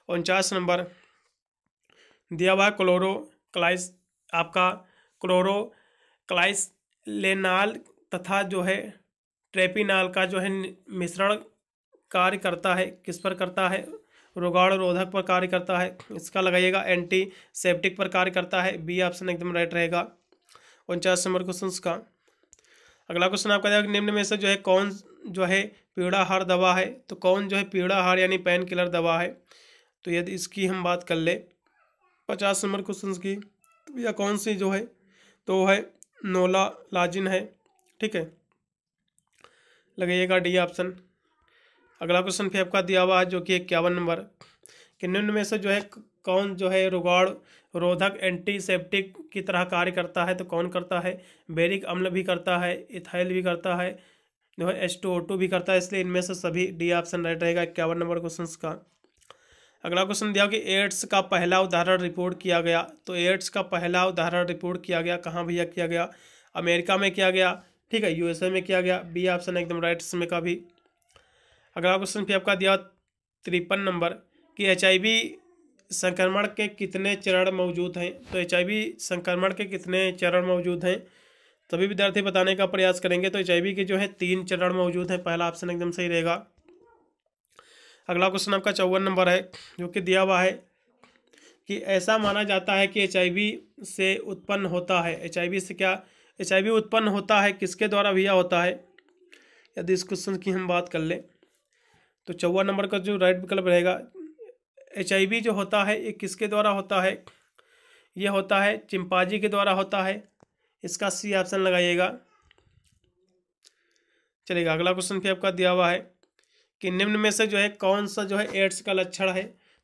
49 नंबर दिया हुआ है क्लोरोक्लाइसलेनाल तथा जो है ट्रेपिनाल का जो है मिश्रण कार्य करता है, किस पर करता है, रोगाणु रोधक पर कार्य करता है, इसका लगाइएगा एंटी सेप्टिक पर कार्य करता है। बी ऑप्शन एकदम राइट रहेगा 49 नंबर क्वेश्चन का। अगला क्वेश्चन आपका जाएगा निम्न में से जो है कौन जो है पीड़ाहार दवा है, तो कौन जो है पीड़ाहार यानी पेन किलर दवा है, तो यदि इसकी हम बात कर ले 50 नंबर क्वेश्चन की, तो यह कौन सी जो है, तो वो है नोलालाजिन है, ठीक है, लगाइएगा डी ऑप्शन। अगला क्वेश्चन फिर आपका दिया हुआ है जो कि 51 नंबर, कि निम्न में से जो है कौन जो है रोगाणु रोधक एंटीसेप्टिक की तरह कार्य करता है, तो कौन करता है, बेरिक अम्ल भी करता है, इथाइल भी करता है, जो है H2O2 भी करता है, इसलिए इनमें से सभी डी ऑप्शन राइट रहेगा 51 नंबर क्वेश्चन का। अगला क्वेश्चन दिया कि एड्स का पहला उदाहरण रिपोर्ट किया गया, तो एड्स का पहला उदाहरण रिपोर्ट किया गया कहाँ भैया किया गया, अमेरिका में किया गया, ठीक है, USA में किया गया। बी ऑप्शन एकदम राइट इसमें का भी। अगला क्वेश्चन फिर आपका दिया 53 नंबर, कि HIV संक्रमण के कितने चरण मौजूद हैं, तो HIV संक्रमण के कितने चरण मौजूद हैं, सभी विद्यार्थी बताने का प्रयास करेंगे। तो HIV के जो है 3 चरण मौजूद हैं, पहला ऑप्शन एकदम सही रहेगा। अगला क्वेश्चन आपका 54 नंबर है, जो कि दिया हुआ है कि ऐसा माना जाता है कि HIV से उत्पन्न होता है, HIV से क्या, HIV उत्पन्न होता है किसके द्वारा भैया होता है, यदि इस क्वेश्चन की हम बात कर ले तो 54 नंबर का जो राइट विकल्प रहेगा, HIV जो होता है ये किसके द्वारा होता है, ये होता है चिंपांजी के द्वारा होता है, इसका सी ऑप्शन लगाइएगा, चलेगा। अगला क्वेश्चन फिर आपका दिया हुआ है कि निम्न में से जो है कौन सा जो है एड्स का लक्षण है,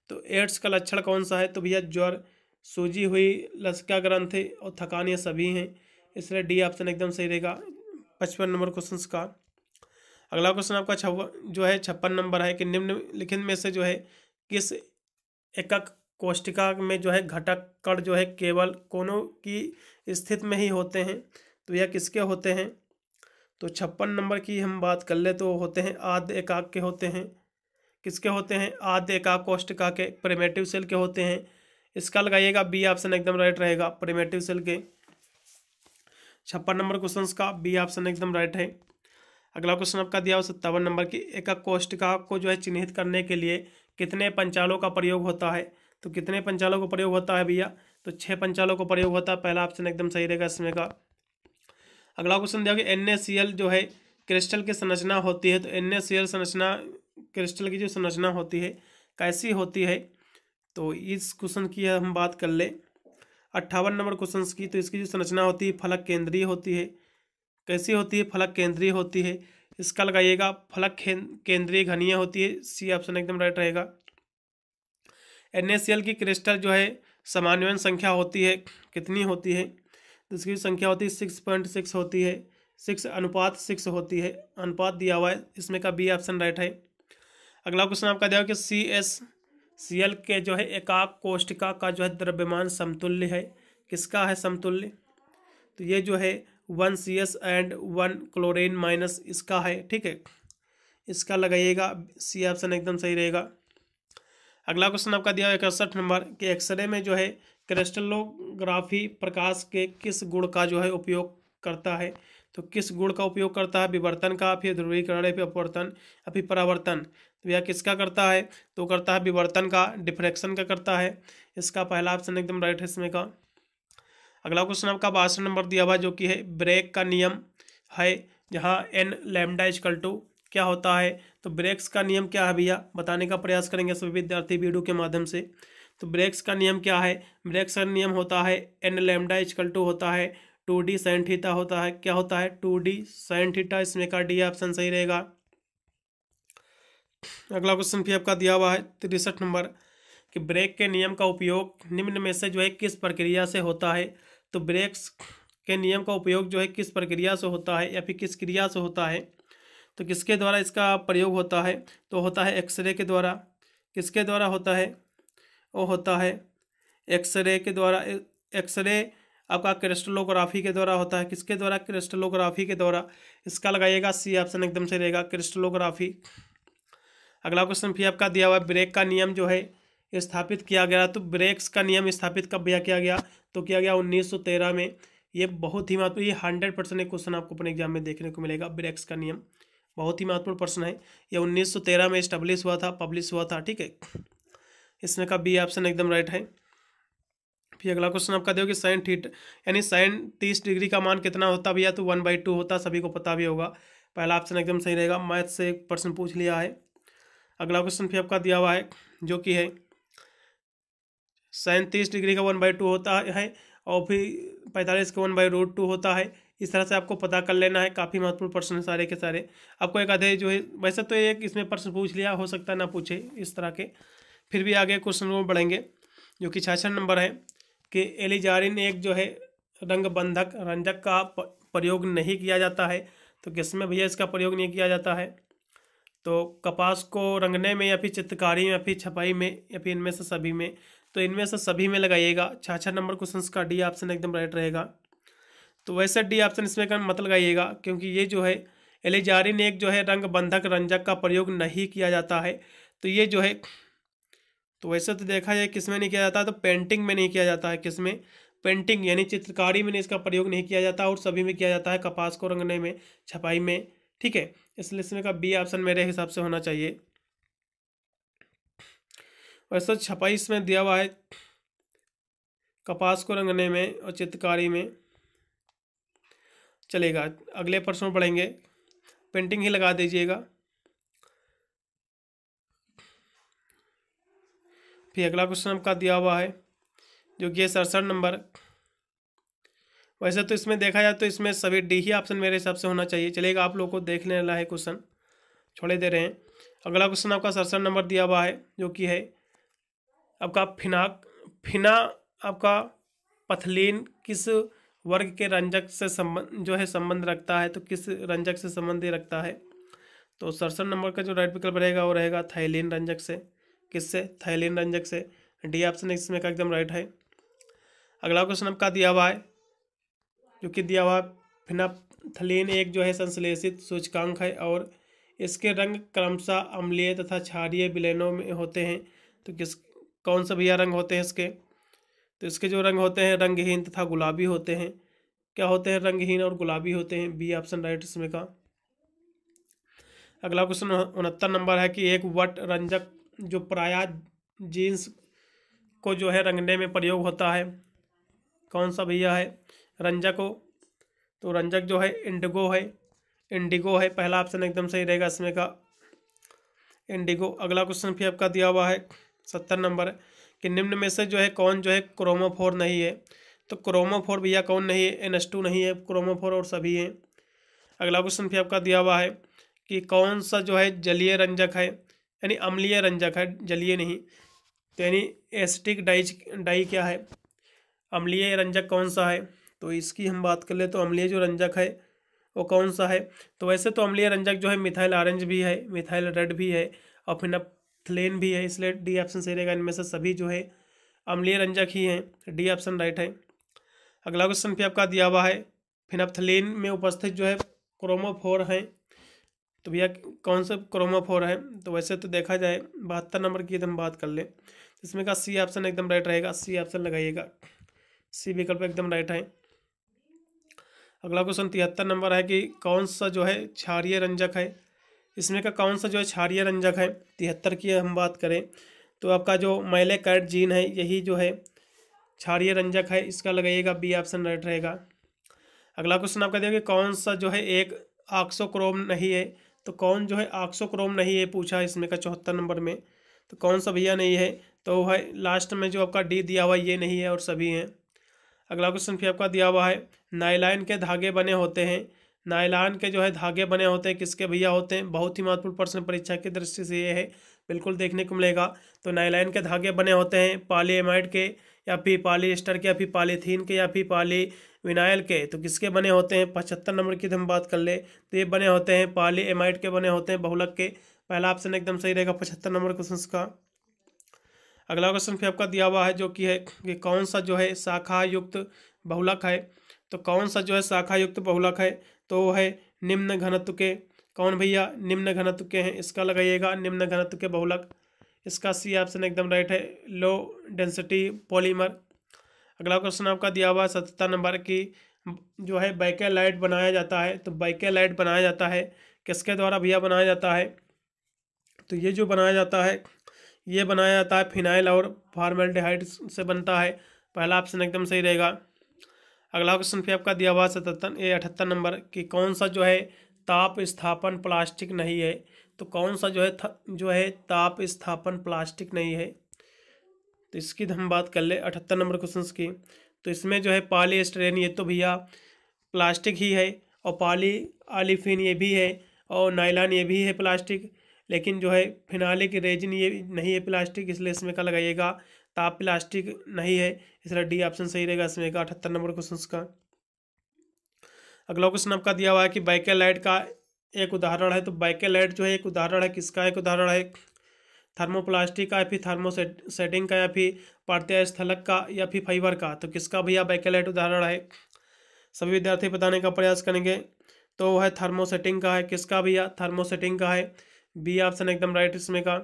तो एड्स का लक्षण कौन सा है, तो भैया ज्वर, सूजी हुई, लसिका ग्रंथि और थकान, ये सभी हैं, इसलिए डी ऑप्शन एकदम सही रहेगा 55 नंबर क्वेश्चन का। अगला क्वेश्चन आपका जो है 56 नंबर है, कि निम्नलिखित में से जो है किस एकक कोष्टिका में जो है घटक कण जो है केवल कोनों की स्थिति में ही होते हैं, तो यह किसके होते हैं, तो 56 नंबर की हम बात कर ले तो होते हैं आद्य एकाक के होते हैं, किसके होते हैं, आद्य एकाक कोष्टिका के, प्रिमिटिव सेल के होते हैं, इसका लगाइएगा बी ऑप्शन एकदम राइट रहेगा प्रिमिटिव सेल के। 56 नंबर क्वेश्चन का बी ऑप्शन एकदम राइट है। अगला क्वेश्चन आपका दिया हुआ 57 नंबर की, एकक कोष्टिका को जो है चिन्हित करने के लिए कितने पंचालों का प्रयोग होता है, तो कितने पंचालों का प्रयोग होता है भैया, तो 6 पंचालों का प्रयोग होता है, पहला ऑप्शन एकदम सही रहेगा इसमें का। अगला क्वेश्चन दिया कि NaCl जो है क्रिस्टल की संरचना होती है, तो NaCl संरचना क्रिस्टल की जो संरचना होती है कैसी होती है, तो इस क्वेश्चन की हम बात कर ले 58 नंबर क्वेश्चन की, तो इसकी जो संरचना होती है फलक केंद्रीय होती है, कैसी होती है, फलक केंद्रीय होती है, इसका लगाइएगा फलक केंद्रीय घनीय होती है, सी ऑप्शन एकदम राइट रहेगा। NaCl की क्रिस्टल जो है समान्वयन संख्या होती है, कितनी होती है, तो इसकी संख्या होती है 6.6 होती है, 6:6 होती है, अनुपात दिया हुआ है, इसमें का बी ऑप्शन राइट है। अगला क्वेश्चन आपका दिया कि CaCl के जो है एकाक कोष्टिका का जो है द्रव्यमान समतुल्य है, किसका है समतुल्य, तो ये जो है 1 CS एंड 1 क्लोरीन माइनस इसका है, ठीक है, इसका लगाइएगा सी ऑप्शन एकदम सही रहेगा। अगला क्वेश्चन आपका दिया 61 नंबर, कि एक्सरे में जो है क्रिस्टलोग्राफी प्रकाश के किस गुण का जो है उपयोग करता है, तो किस गुण का उपयोग करता है, विवर्तन का, फिर ध्रुवीकरण, फिर अपवर्तन, फिर परावर्तन, तो यह किसका करता है, तो करता है विवर्तन का, डिफ्रैक्शन का करता है, इसका पहला ऑप्शन एकदम राइट है इसमें का। अगला क्वेश्चन आपका 62 नंबर दिया हुआ जो कि है ब्रेक का नियम है, जहाँ n लैम्डा इक्वल टू क्या होता है, तो ब्रेक्स का नियम क्या है भैया, बताने का प्रयास करेंगे सभी विद्यार्थी वीडियो के माध्यम से। तो ब्रेक्स का नियम क्या है, ब्रेक्स का नियम होता है n लैम्डा इक्वल टू होता है 2d sin थीटा होता है, क्या होता है 2d sin थीटा, इसमें का डी ऑप्शन सही रहेगा। अगला क्वेश्चन फिर आपका दिया हुआ है 63 नंबर, कि ब्रेक के नियम का उपयोग निम्न में से जो है किस प्रक्रिया से होता है, तो ब्रेक्स के नियम का उपयोग जो है किस प्रक्रिया से होता है या फिर किस क्रिया से होता है, तो किसके द्वारा इसका प्रयोग होता है, तो होता है एक्सरे के द्वारा, किसके द्वारा होता है, वो होता है एक्सरे के द्वारा, एक्सरे आपका क्रिस्टलोग्राफी के द्वारा होता है, किसके द्वारा, क्रिस्टलोग्राफी के द्वारा, इसका लगाइएगा सी ऑप्शन एकदम से रहेगा क्रिस्टलोग्राफी। अगला क्वेश्चन फिर आपका दिया हुआ है ब्रेक का नियम जो है स्थापित किया गया, तो ब्रेक्स का नियम स्थापित कब किया गया, तो किया गया 1913 में। ये बहुत ही महत्वपूर्ण, ये 100% क्वेश्चन आपको अपने एग्जाम में देखने को मिलेगा, ब्रेक्स का नियम बहुत ही महत्वपूर्ण प्रश्न है। ये 1913 में इस्टेब्लिश हुआ था, पब्लिश हुआ था, ठीक है। इसमें का बी ऑप्शन एकदम राइट है। फिर अगला क्वेश्चन आपका देखो कि साइन थीटा यानी साइन 30 डिग्री का मान कितना होता भैया, तो 1/2 होता, सभी को पता भी होगा। पहला ऑप्शन एकदम सही रहेगा, मैथ से एक प्रश्न पूछ लिया है। अगला क्वेश्चन फिर आपका दिया हुआ है जो कि है साइन 30 डिग्री का 1/2 होता है और फिर 45 का 1/√2 होता है। इस तरह से आपको पता कर लेना है। काफ़ी महत्वपूर्ण प्रश्न है सारे के सारे। आपको एक आधे जो है, वैसे तो एक इसमें प्रश्न पूछ लिया, हो सकता है ना पूछे इस तरह के। फिर भी आगे क्वेश्चन में बढ़ेंगे जो कि 66 नंबर है कि एलिजारिन एक जो है रंग बंधक रंजक का प्रयोग नहीं किया जाता है, तो किसमें भैया इसका प्रयोग नहीं किया जाता है, तो कपास को रंगने में या फिर चित्रकारी में या फिर छपाई में या फिर इनमें से सभी में, तो इनमें से सभी में लगाइएगा। 66 नंबर क्वेश्चन का डी ऑप्शन एकदम राइट रहेगा। तो वैसे डी ऑप्शन इसमें का मत लगाइएगा, क्योंकि ये जो है एलिजारिन एक जो है रंग बंधक रंजक का प्रयोग नहीं किया जाता है, तो ये जो है, तो वैसे तो देखा जाए किसमें नहीं किया जाता, तो पेंटिंग में नहीं किया जाता है। किसमें? पेंटिंग यानी चित्रकारी में इसका प्रयोग नहीं किया जाता, और सभी में किया जाता है, कपास को रंगने में, छपाई में, ठीक है। इसलिए इसमें का बी ऑप्शन मेरे हिसाब से होना चाहिए। वैसे छपाई इसमें दिया हुआ है कपास को रंगने में और चित्रकारी में, चलेगा। अगले प्रश्न में पढ़ेंगे, पेंटिंग ही लगा दीजिएगा। फिर अगला क्वेश्चन आपका दिया हुआ है जो कि 67 नंबर। वैसे तो इसमें देखा जाए तो इसमें सभी डी ही ऑप्शन मेरे हिसाब से होना चाहिए, चलेगा। आप लोगों को देख लेने वाला है क्वेश्चन, छोड़े दे रहे हैं। अगला क्वेश्चन आपका 67 नंबर दिया हुआ है जो कि है आपका फिना आपका पथलीन किस वर्ग के रंजक से संबंध रखता है, तो किस रंजक से संबंध रखता है, तो 67 नंबर का जो राइट विकल्प रहेगा वो रहेगा थाइलिन रंजक से। किससे? थाइलिन रंजक से। डी ऑप्शन इसमें का एकदम राइट है। अगला क्वेश्चन आपका दिया हुआ है जो कि दिया हुआ फिनाप्थलीन एक जो है संश्लेषित सूचकांक है और इसके रंग क्रमशः अम्लीय तथा क्षारीय विलयनों में होते हैं, तो कौन सा भैया रंग होते हैं इसके, तो इसके जो रंग होते हैं रंगहीन तथा गुलाबी होते हैं। क्या होते हैं? रंगहीन और गुलाबी होते हैं। बी ऑप्शन राइट इसमें का। अगला क्वेश्चन 69 नंबर है कि एक वट रंजक जो प्रायः जीन्स को जो है रंगने में प्रयोग होता है, कौन सा भैया है रंजक हो, तो रंजक जो है इंडिगो है। पहला ऑप्शन एकदम सही रहेगा इसमें का, इंडिगो। अगला क्वेश्चन फिर आपका दिया हुआ है 70 नंबर कि निम्न में से जो है कौन जो है क्रोमोफोर नहीं है, तो क्रोमोफोर भैया कौन नहीं है? NH2 नहीं है, क्रोमोफोर और सभी हैं। अगला क्वेश्चन फिर आपका दिया हुआ है कि कौन सा जो है जलीय रंजक है, यानी अम्लीय रंजक है, जलीय नहीं, तो यानी एसिटिक डाई क्या है, अम्लीय रंजक कौन सा है, तो इसकी हम बात कर ले तो अम्लीय जो रंजक है वो कौन सा है, तो वैसे तो अम्लीय रंजक जो है मिथाइल ऑरेंज भी है, मिथाइल रेड भी है और फिनाप्थलीन भी है, इसलिए डी ऑप्शन सही रहेगा। इनमें से सभी जो है अम्लीय रंजक ही हैं, डी ऑप्शन राइट है। अगला क्वेश्चन भी आपका दिया हुआ है फिनाप्थलीन में उपस्थित जो है क्रोमोफोर हैं, तो भैया कौन सा क्रोमोफोर है, तो वैसे तो देखा जाए 72 नंबर की हम बात कर ले, इसमें का सी ऑप्शन एकदम राइट रहेगा। सी ऑप्शन लगाइएगा, सी विकल्प एकदम राइट है। अगला क्वेश्चन 73 नंबर है कि कौन सा जो है क्षारीय रंजक है, इसमें का कौन सा जो है क्षारीय रंजक है। 73 की हम बात करें तो आपका जो माइलेकैट जीन है यही जो है क्षारीय रंजक है, इसका लगाइएगा, बी ऑप्शन राइट रहेगा। अगला क्वेश्चन आपका देखिए कौन सा जो है एक ऑक्सोक्रोम नहीं है, तो कौन जो है ऑक्सोक्रोम नहीं है पूछा इसमें का 74 नंबर में, तो कौन सा भैया नहीं है, तो है लास्ट में जो आपका डी दिया हुआ ये नहीं है और सभी हैं। अगला क्वेश्चन फिर आपका दिया हुआ है नायलॉन के धागे बने होते हैं, नायलॉन के जो है धागे बने होते हैं किसके भैया होते हैं, बहुत ही महत्वपूर्ण प्रश्न परीक्षा की दृष्टि से ये है, बिल्कुल देखने को मिलेगा। तो नायलॉन के धागे बने होते हैं पॉलीएमाइड के या फिर पॉलीएस्टर के या फिर पॉलीथीन के या फिर पॉलीविनाइल के, तो किसके बने होते हैं? 75 नंबर की हम बात कर ले तो ये बने होते हैं पॉलीएमाइड के बने होते हैं, बहुलक के। पहला ऑप्शन एकदम सही रहेगा 75 नंबर क्वेश्चन का। अगला क्वेश्चन फिर आपका दिया हुआ है जो कि है कि कौन सा जो है शाखा युक्त बहुलक है, तो कौन सा जो है शाखा युक्त बहुलक है, तो वो है निम्न घनत्व के, कौन भैया? निम्न घनत्व के हैं, इसका लगाइएगा निम्न घनत्व के बहुलक, इसका सी ऑप्शन एकदम राइट है, लो डेंसिटी पॉलीमर। अगला क्वेश्चन आपका दिया हुआ है 77 नंबर की जो है बैकेलाइट बनाया जाता है, तो बैकेलाइट बनाया जाता है किसके द्वारा भैया बनाया जाता है? तो ये जो बनाया जाता है, ये बनाया जाता है फिनाइल और फॉर्मेल्डिहाइड से बनता है। पहला ऑप्शन एकदम सही रहेगा। अगला क्वेश्चन फिर आपका दिया हुआ 78 नंबर कि कौन सा जो है ताप स्थापन प्लास्टिक नहीं है? तो कौन सा जो है ताप स्थापन प्लास्टिक नहीं है? तो इसकी हम बात कर ले 78 नंबर क्वेश्चन की। तो इसमें जो है पॉलीस्टाइरीन, ये तो भैया प्लास्टिक ही है, और पॉली ऑलिफिन ये भी है, और नायलॉन ये भी है प्लास्टिक, लेकिन जो है फिनालिक रेजिन ये नहीं है प्लास्टिक, इसलिए इसमें क्या लगाइएगा? ताप प्लास्टिक नहीं है, इसलिए डी ऑप्शन सही रहेगा इसमें का 78 नंबर क्वेश्चन का। अगला क्वेश्चन आपका दिया हुआ है कि बाइकेलाइट का एक उदाहरण है। तो बाइकेलाइट जो है एक उदाहरण है, किसका एक उदाहरण है? थर्मोप्लास्टिक का, या फिर थर्मोसेटिंग का, या फिर पार्थिव स्थलक का, या फिर फाइबर का? तो किसका भैया बाइकेलाइट उदाहरण है? सभी विद्यार्थी बताने का प्रयास करेंगे। तो वह है थर्मोसेटिंग का है। किसका भैया? थर्मोसेटिंग का है। बी ऑप्शन एकदम राइट इसमें का।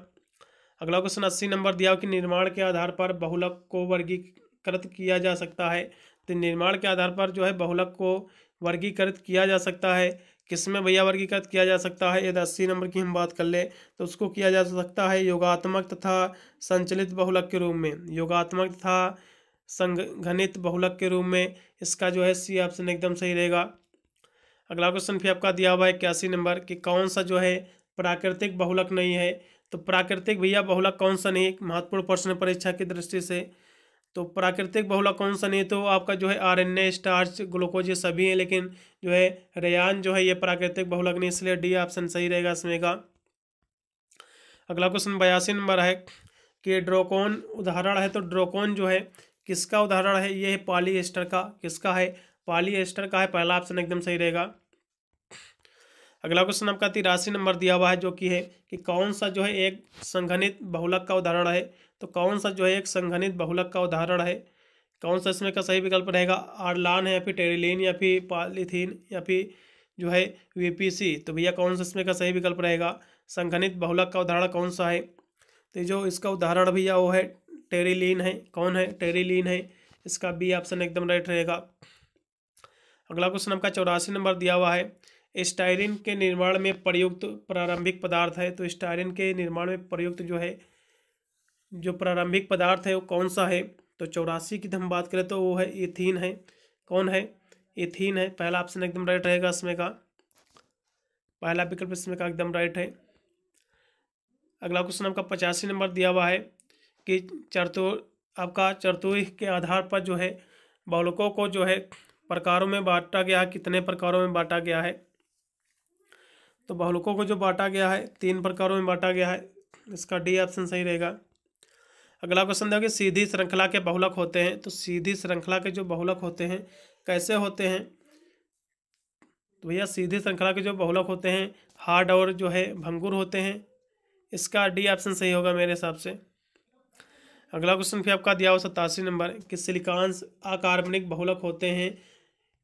अगला क्वेश्चन 80 नंबर दिया कि निर्माण के आधार पर बहुलक को वर्गीकृत किया जा सकता है। तो निर्माण के आधार पर जो है बहुलक को वर्गीकृत किया जा सकता है। किसमें भैया वर्गीकृत किया जा सकता है? यदि 80 नंबर की हम बात कर ले तो उसको किया जा सकता है योगात्मक तथा संचलित बहुलक के रूप में। योगात्मक तथा संघनित बहुलक के रूप में। इसका जो है सी ऑप्शन एकदम सही रहेगा। अगला क्वेश्चन फिर आपका दिया हुआ है 81 नंबर कि कौन सा जो है प्राकृतिक बहुलक नहीं है? तो प्राकृतिक भैया बहुलक कौन सा नहीं? महत्वपूर्ण प्रश्न परीक्षा की दृष्टि से। तो प्राकृतिक बहुलक कौन सा नहीं? तो आपका जो है आरएनए, स्टार्च, ग्लूकोज ये सभी हैं, लेकिन जो है रेयान जो है ये प्राकृतिक बहुलक नहीं, इसलिए डी ऑप्शन सही रहेगा इसमें का। अगला क्वेश्चन 82 नंबर है कि ड्रोकोन उदाहरण है। तो ड्रोकोन जो है किसका उदाहरण है? ये है पॉलीएस्टर का। किसका है? पॉलीएस्टर का है। पहला ऑप्शन एकदम सही रहेगा। अगला क्वेश्चन आपका 83 नंबर दिया हुआ है जो कि है कि कौन सा जो है एक संघनित बहुलक का उदाहरण है? तो कौन सा जो है एक संघनित बहुलक का उदाहरण है? कौन सा इसमें का सही विकल्प रहेगा? आर्लान है, या फिर टेरिलीन, या फिर पॉलीथीन, या फिर जो है वीपीसी? तो भैया कौन सा इसमें का सही विकल्प रहेगा? संघनित बहुलक का उदाहरण कौन सा है? तो जो इसका उदाहरण भैया वो है टेरिलीन है। कौन है? टेरिलीन है। इसका बी ऑप्शन एकदम राइट रहेगा। अगला क्वेश्चन आपका 84 नंबर दिया हुआ है स्टाइरिन के निर्माण में प्रयुक्त प्रारंभिक पदार्थ है। तो स्टाइरिन के निर्माण में प्रयुक्त जो है जो प्रारंभिक पदार्थ है वो कौन सा है? तो 84 की हम बात करें तो वो है एथीन है। कौन है? एथीन है। पहला ऑप्शन एकदम राइट रहेगा इसमें का। पहला विकल्प इसमें का एकदम राइट है। अगला क्वेश्चन आपका 85 नंबर दिया हुआ है कि चतुर्थ के आधार पर जो है बहुलकों को जो है प्रकारों में बांटा गया है। कितने प्रकारों में बांटा गया है? तो बहुलकों को जो बांटा गया है 3 प्रकारों में बांटा गया है। इसका डी ऑप्शन सही रहेगा। अगला क्वेश्चन देखिए सीधी श्रृंखला के बहुलक होते हैं। तो सीधी श्रृंखला के जो बहुलक होते हैं कैसे होते हैं? तो भैया सीधी श्रृंखला के जो बहुलक होते हैं हार्ड और जो है भंगुर होते हैं। इसका डी ऑप्शन सही होगा मेरे हिसाब से। अगला क्वेश्चन फिर आपका दिया हुआ 87 नंबर कि सिलिकॉन्स अकार्बनिक बहुलक होते हैं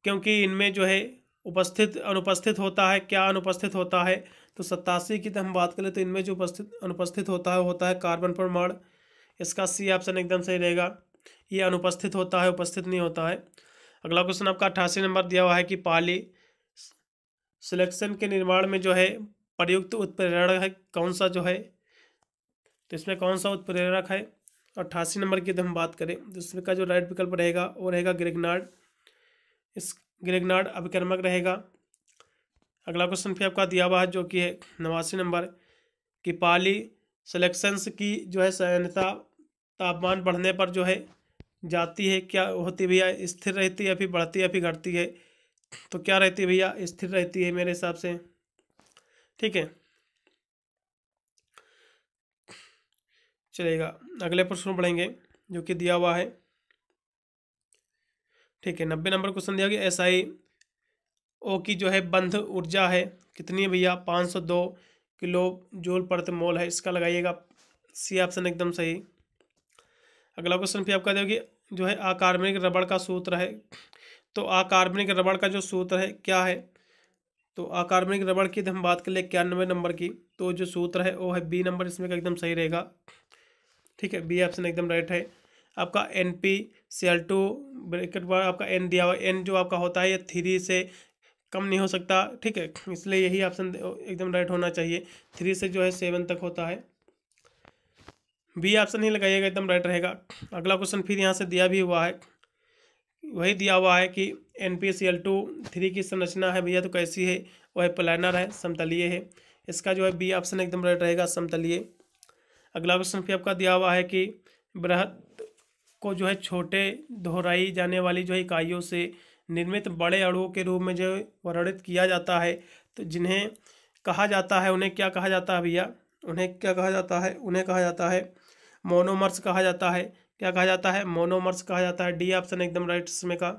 क्योंकि इनमें जो है अनुपस्थित होता है। क्या अनुपस्थित होता है? तो 87 की हम बात करें तो इनमें जो अनुपस्थित होता है कार्बन परमाणु। इसका सी ऑप्शन एकदम सही रहेगा। ये अनुपस्थित होता है, उपस्थित नहीं होता है। अगला क्वेश्चन आपका 88 नंबर दिया हुआ है कि पॉली सिलेक्शन के निर्माण में जो है प्रयुक्त उत्प्रेरक है कौन सा जो है? तो इसमें कौन सा उत्प्रेरक है? 88 नंबर की हम बात करें तो इसमें का जो राइट विकल्प रहेगा वो रहेगा ग्रिग्नार्ड। इस ग्रिग्नार्ड अभिकर्मक रहेगा। अगला क्वेश्चन फिर आपका दिया हुआ है जो कि है 89 नंबर कि पॉली सिलेक्शंस की जो है सयनता तापमान बढ़ने पर जो है जाती है। क्या होती है भैया? स्थिर रहती है, या फिर बढ़ती है, या फिर घटती है? तो क्या रहती है भैया? स्थिर रहती है मेरे हिसाब से। ठीक है, चलेगा। अगले प्रश्न पढ़ेंगे जो कि दिया हुआ है। ठीक है, 90 नंबर क्वेश्चन दिया गया SiO की जो है बंध ऊर्जा है कितनी है भैया? 502 किलो जूल प्रति मोल है। इसका लगाइएगा सी ऑप्शन एकदम सही। अगला क्वेश्चन फिर आपका देखिए जो है अकार्बनिक रबड़ का सूत्र है। तो अकार्बनिक रबड़ का जो सूत्र है क्या है? तो अकार्बनिक रबड़ की हम बात कर ले 91 नंबर की, तो जो सूत्र है वो है बी नंबर इसमें का एकदम सही रहेगा। ठीक है, बी ऑप्शन एकदम राइट है। आपका NpCl2 ब्रैकेट बार आपका N दिया हुआ, N जो आपका होता है ये 3 से कम नहीं हो सकता, ठीक है, इसलिए यही ऑप्शन एकदम राइट होना चाहिए। 3 से जो है 7 तक होता है, बी ऑप्शन ही लगाइएगा, एकदम राइट रहेगा। अगला क्वेश्चन फिर यहाँ से दिया भी हुआ है, वही दिया हुआ है कि NPCl2 की संरचना है भैया तो कैसी है, वह प्लानर है, समतलीय है। इसका जो है बी ऑप्शन एकदम राइट रहेगा, समतलीय। अगला क्वेश्चन फिर आपका दिया हुआ है कि बृहद को जो है छोटे दोहराई जाने वाली जो है इकाइयों से निर्मित बड़े अणुओं के रूप में जो वर्णित किया जाता है, तो जिन्हें कहा जाता है, उन्हें क्या कहा जाता है भैया, उन्हें क्या कहा जाता है, उन्हें कहा जाता है मोनोमर्स कहा जाता है। क्या कहा जाता है, मोनोमर्स कहा जाता है। डी ऑप्शन एकदम राइट इसमें का।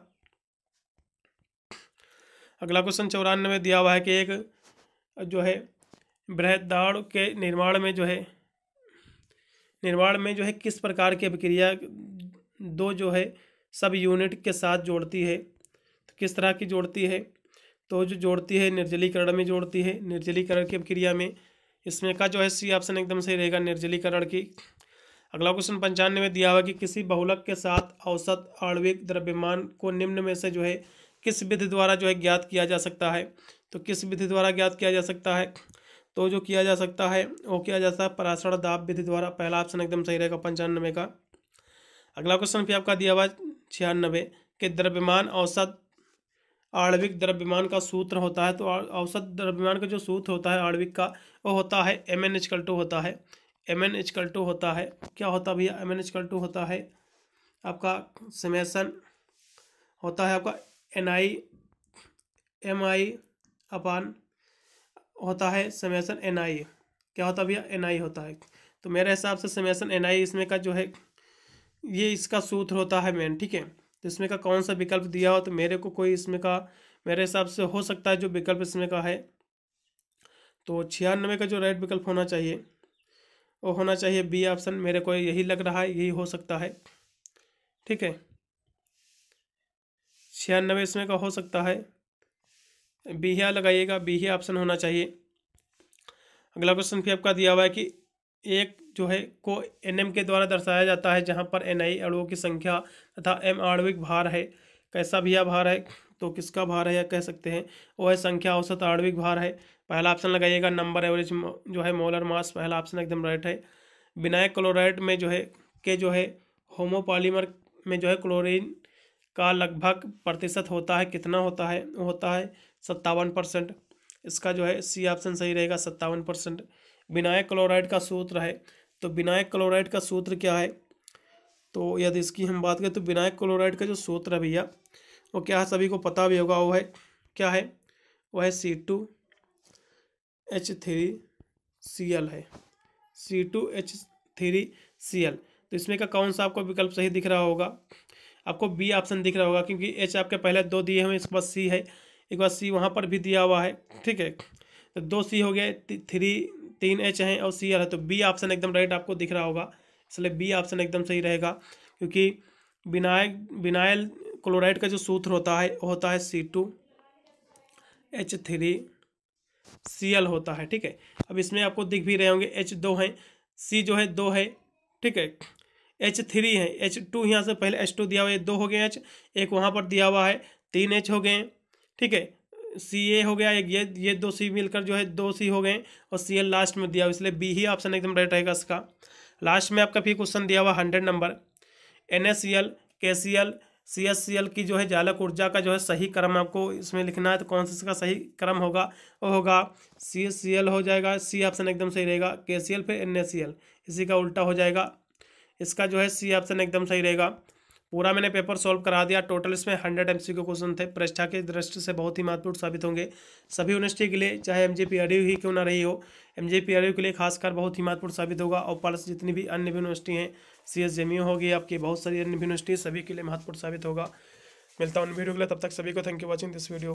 अगला क्वेश्चन 94 दिया हुआ है कि एक जो है बृहदाणु के निर्माण में जो है किस प्रकार की अभिक्रिया दो जो है सब यूनिट के साथ जोड़ती है, तो किस तरह की जोड़ती है, तो जो जोड़ती है निर्जलीकरण में जोड़ती है, निर्जलीकरण की अभिक्रिया में। इसमें का जो है सी ऑप्शन एकदम सही रहेगा, निर्जलीकरण की। अगला क्वेश्चन 95 में दिया हुआ कि किसी बहुलक के साथ औसत आणविक द्रव्यमान को निम्न में से जो है किस विधि द्वारा जो है ज्ञात किया जा सकता है, तो किस विधि द्वारा ज्ञात किया जा सकता है, तो जो किया जा सकता है वो किया जाता है पराशर दाब विधि द्वारा। पहला ऑप्शन एकदम सही रहेगा 95 का। अगला क्वेश्चन फिर आपका दिया हुआ 96 के द्रव्यमान औसत आणविक द्रव्यमान का सूत्र होता है, तो औसत द्रव्यमान का जो सूत्र होता है आणविक का वो होता है Mn=2 होता है, Mn=2 होता है। क्या होता है भैया, Mn=2 होता है आपका समेसन होता है आपका Ni Mi होता है समेसन Ni। क्या होता है भैया, Ni होता है। तो मेरे हिसाब से समेसन Ni इसमें का जो है ये इसका सूत्र होता है मेन, ठीक है। तो इसमें का कौन सा विकल्प दिया हो, तो मेरे को कोई इसमें का मेरे हिसाब से हो सकता है जो विकल्प इसमें का है, तो 96 का जो राइट विकल्प होना चाहिए वो होना चाहिए बी ऑप्शन। मेरे को यही लग रहा है, यही हो सकता है, ठीक है। 96 इसमें का हो सकता है, बी ही लगाइएगा, बी ही ऑप्शन होना चाहिए। अगला क्वेश्चन फिर आपका दिया हुआ है कि एक जो है को Nm के द्वारा दर्शाया जाता है, जहाँ पर Ni अणुओं की संख्या तथा M आणविक भार है। कैसा भैया भार है, तो किसका भार है या कह सकते हैं वो है संख्या औसत आणविक भार है। पहला ऑप्शन लगाइएगा नंबर एवरेज जो है मोलर मास, पहला ऑप्शन एकदम राइट है। विनायक क्लोराइड में जो है होमोपॉलीमर में जो है क्लोरीन का लगभग प्रतिशत होता है, कितना होता है, वो होता है 57%। इसका जो है सी ऑप्शन सही रहेगा, 57%। विनायक क्लोराइड का सूत्र है, तो विनायक क्लोराइड का सूत्र क्या है, तो यदि इसकी हम बात करें तो विनायक क्लोराइड का जो सूत्र है भैया वो क्या है, सभी को पता भी होगा, वो है क्या है, वो है C2H3Cl है, C2H3Cl। तो इसमें का कौन सा आपको विकल्प सही दिख रहा होगा, आपको बी ऑप्शन दिख रहा होगा, क्योंकि H आपके पहले 2 दिए हुए, इसके बाद C है, एक बार C वहाँ पर भी दिया हुआ है, ठीक है। तो 2 C हो गए, 3 H हैं और Cl है, तो बी ऑप्शन एकदम राइट आपको दिख रहा होगा, इसलिए बी ऑप्शन एकदम सही रहेगा। क्योंकि विनाइल क्लोराइड का जो सूत्र होता है वो होता है C2H3Cl होता है, ठीक है। अब इसमें आपको दिख भी रहे होंगे H 2 हैं, C जो है 2 है, ठीक है, H3 है, H2 यहाँ से पहले H2 दिया हुआ है, 2 हो गए H, एक वहाँ पर दिया हुआ है 3 H हो गए, ठीक है। Ca हो गया एक, ये 2 C मिलकर जो है 2 C हो गए और Cl लास्ट में दिया हुआ, इसलिए बी ही ऑप्शन एकदम राइट रहेगा इसका। लास्ट में आपका फिर क्वेश्चन दिया हुआ 100 नंबर, NaCl KCl CHCl की जो है जालक ऊर्जा का जो है सही क्रम आपको इसमें लिखना है, तो कौन सा इसका सही क्रम होगा, वो होगा CHCl हो जाएगा, सी ऑप्शन एकदम सही रहेगा, KCl फिर NaCl, इसी का उल्टा हो जाएगा, इसका जो है सी ऑप्शन एकदम सही रहेगा। पूरा मैंने पेपर सॉल्व करा दिया, टोटल इसमें 100 MCQ क्वेश्चन थे, परीक्षा की दृष्टि से बहुत ही महत्वपूर्ण साबित होंगे सभी यूनिवर्सिटी के लिए, चाहे MJPRU ही क्यों ना रही हो, MJPRU के लिए खासकर बहुत ही महत्वपूर्ण साबित होगा, और प्लस जितनी भी अन्य यूनिवर्सिटी हैं, CSJMU होगी आपकी, बहुत सारी अन्य यूनिवर्सिटी, सभी के लिए महत्वपूर्ण साबित होगा। मिलता हूँ वीडियो के लिए, तब तक सभी को thank you watching this video.